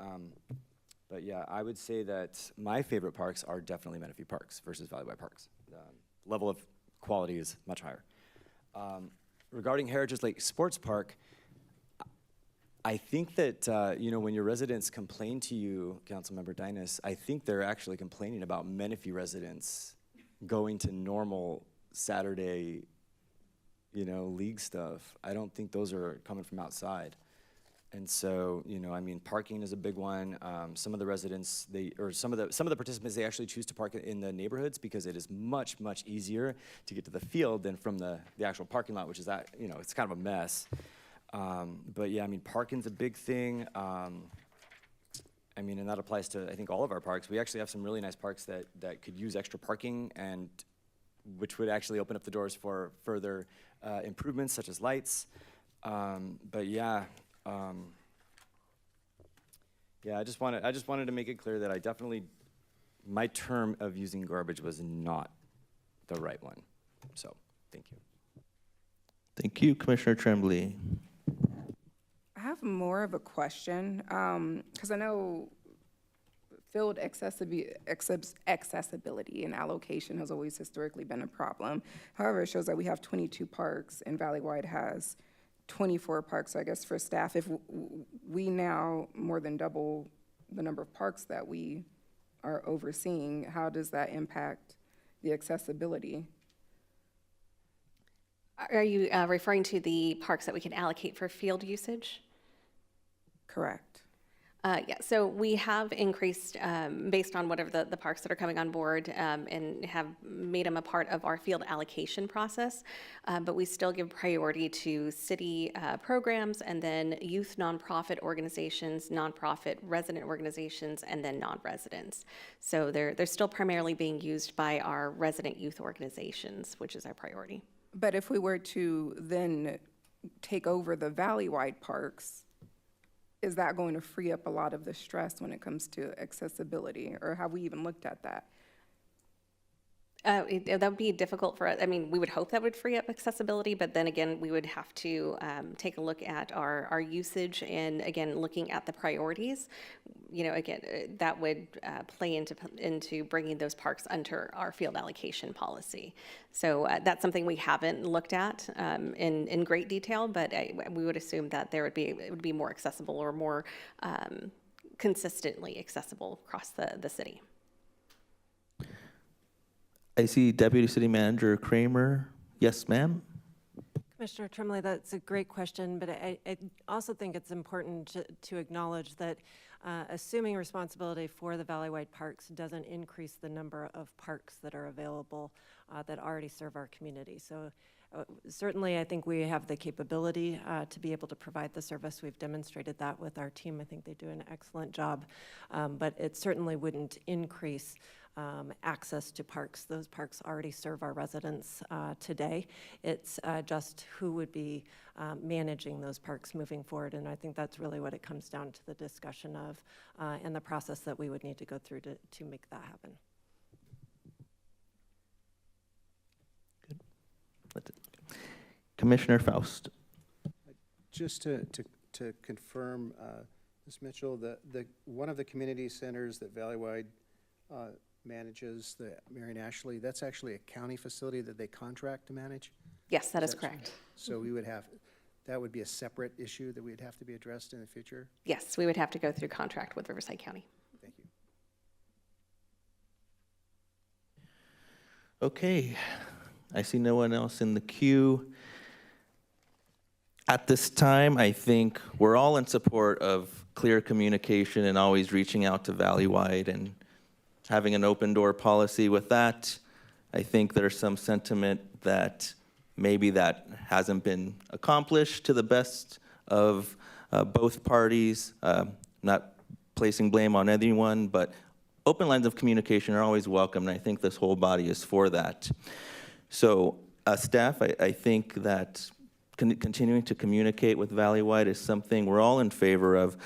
yeah, I would say that my favorite parks are definitely Menifee parks versus Valleywide parks. Level of quality is much higher. Regarding Heritage Lake Sports Park, I think that, when your residents complain to you, Councilmember Dynas, I think they're actually complaining about Menifee residents going to normal Saturday, league stuff. I don't think those are coming from outside. And so, parking is a big one. Some of the residents, some of the participants, they actually choose to park in the neighborhoods because it is much, much easier to get to the field than from the actual parking lot, which is it's kind of a mess. But yeah, parking's a big thing. And that applies to, I think, all of our parks. We actually have some really nice parks that could use extra parking, and which would actually open up the doors for further improvements such as lights. But yeah, I just wanted to make it clear that my term of using garbage was not the right one. So, thank you. Thank you, Commissioner Tremblay. I have more of a question, because I know field accessibility and allocation has always historically been a problem. However, it shows that we have 22 parks and Valleywide has 24 parks, I guess, for staff. If we now more than double the number of parks that we are overseeing, how does that impact the accessibility? Are you referring to the parks that we can allocate for field usage? Correct. Yeah, so we have increased based on whatever the parks that are coming on board and have made them a part of our field allocation process, but we still give priority to city programs and then youth nonprofit organizations, nonprofit resident organizations, and then non-residents. So they're still primarily being used by our resident youth organizations, which is our priority. But if we were to then take over the Valleywide parks, is that going to free up a lot of the stress when it comes to accessibility, or have we even looked at that? That would be difficult for us. We would hope that would free up accessibility, but then again, we would have to take a look at our usage and again, looking at the priorities. That would play into bringing those parks under our field allocation policy. So that's something we haven't looked at in great detail, but we would assume that it would be more accessible or more consistently accessible across the city. I see Deputy City Manager Kramer. Yes, ma'am. Commissioner Tremblay, that's a great question, but I also think it's important to acknowledge that assuming responsibility for the Valleywide parks doesn't increase the number of parks that are available that already serve our community. So certainly I think we have the capability to be able to provide the service. We've demonstrated that with our team. I think they do an excellent job, but it certainly wouldn't increase access to parks. Those parks already serve our residents today. It's just who would be managing those parks moving forward, and I think that's really what it comes down to the discussion of and the process that we would need to go through to make that happen. Good. Commissioner Faust. Just to confirm, Ms. Mitchell, one of the community centers that Valleywide manages, the Marion Ashley, that's actually a county facility that they contract to manage? Yes, that is correct. So that would be a separate issue that would have to be addressed in the future? Yes, we would have to go through contract with Riverside County. Thank you. Okay, I see no one else in the queue. At this time, I think we're all in support of clear communication and always reaching out to Valleywide and having an open door policy with that. I think there's some sentiment that maybe that hasn't been accomplished to the best of both parties. Not placing blame on anyone, but open lines of communication are always welcome, and I think this whole body is for that. So staff, I think that continuing to communicate with Valleywide is something we're all in favor of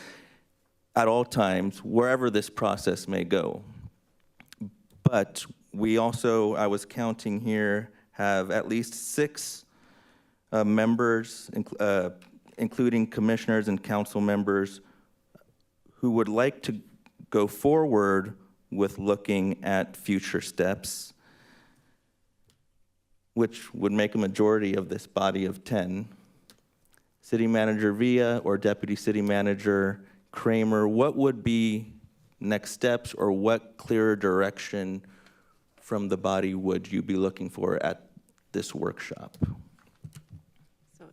at all times, wherever this process may go. But we also, I was counting here, have at least 6 members, including commissioners and council members, who would like to go forward with looking at future steps, which would make a majority of this body of 10. City Manager Villa or Deputy City Manager Kramer, what would be next steps, or what clearer direction from the body would you be looking for at this workshop? So,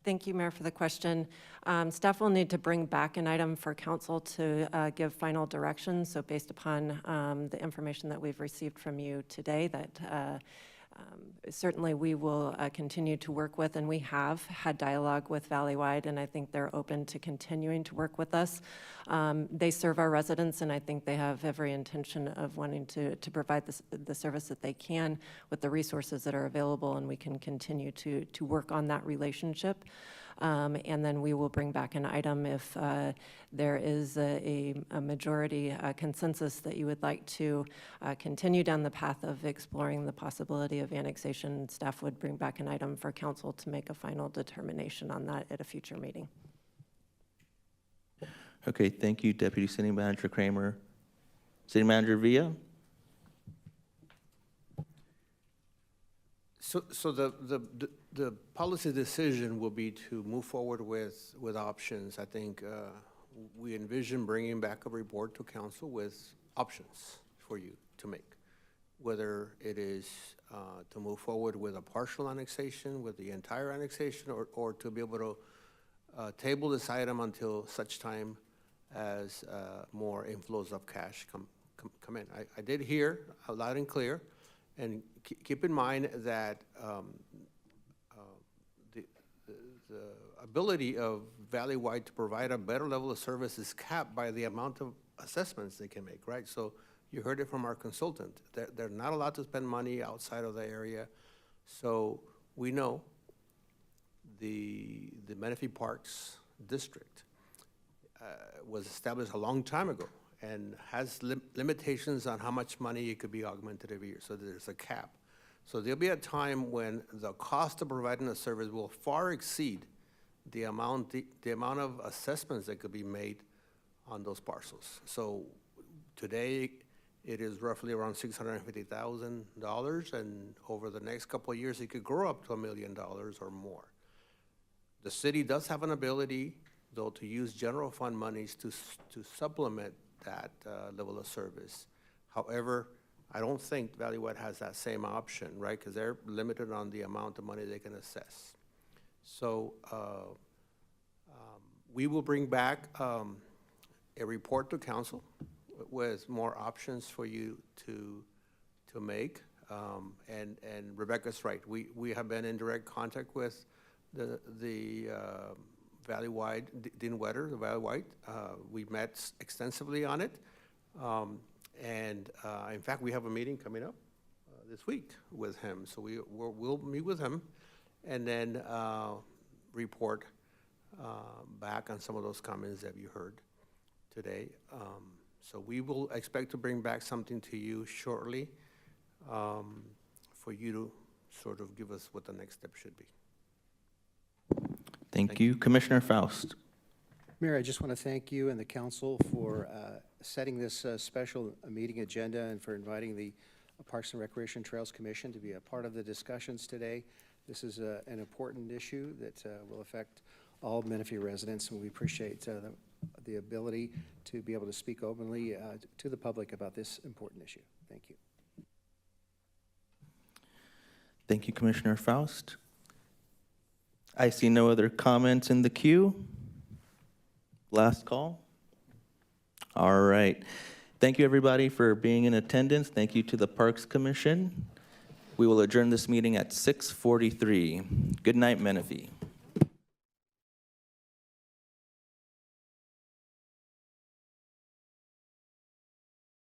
thank you, Mayor, for the question. Staff will need to bring back an item for council to give final direction. So based upon the information that we've received from you today, that certainly we will continue to work with, and we have had dialogue with Valleywide, and I think they're open to continuing to work with us. They serve our residents, and I think they have every intention of wanting to provide the service that they can with the resources that are available, and we can continue to work on that relationship. And then we will bring back an item if there is a majority consensus that you would like to continue down the path of exploring the possibility of annexation. Staff would bring back an item for council to make a final determination on that at a future meeting. Okay, thank you, Deputy City Manager Kramer. City Manager Villa? So the policy decision will be to move forward with options. I think we envision bringing back a report to council with options for you to make, whether it is to move forward with a partial annexation, with the entire annexation, or to be able to table this item until such time as more inflows of cash come in. I did hear loud and clear. And keep in mind that the ability of Valleywide to provide a better level of service is capped by the amount of assessments they can make, right? So you heard it from our consultant. They're not allowed to spend money outside of the area. So we know the Menifee Parks District was established a long time ago and has limitations on how much money it could be augmented every year. So there's a cap. So there'll be a time when the cost of providing a service will far exceed the amount of assessments that could be made on those parcels. So today, it is roughly around $650,000, and over the next couple of years, it could grow up to $1 million or more. The city does have an ability, though, to use general fund monies to supplement that level of service. However, I don't think Valleywide has that same option, right? Because they're limited on the amount of money they can assess. So we will bring back a report to council with more options for you to make. And Rebecca's right. We have been in direct contact with the Valleywide, Dean Wetter, the Valleywide. We met extensively on it. In fact, we have a meeting coming up this week with him. So we'll meet with him and then report back on some of those comments that you heard today. So we will expect to bring back something to you shortly for you to sort of give us what the next step should be. Thank you. Commissioner Faust. Mayor, I just want to thank you and the council for setting this special meeting agenda and for inviting the Parks and Recreation Trails Commission to be a part of the discussions today. This is an important issue that will affect all Menifee residents, and we appreciate the ability to be able to speak openly to the public about this important issue. Thank you. Thank you, Commissioner Faust. I see no other comments in the queue. Last call. All right. Thank you, everybody, for being in attendance. Thank you to the Parks Commission. We will adjourn this meeting at 6:43. Good night, Menifee.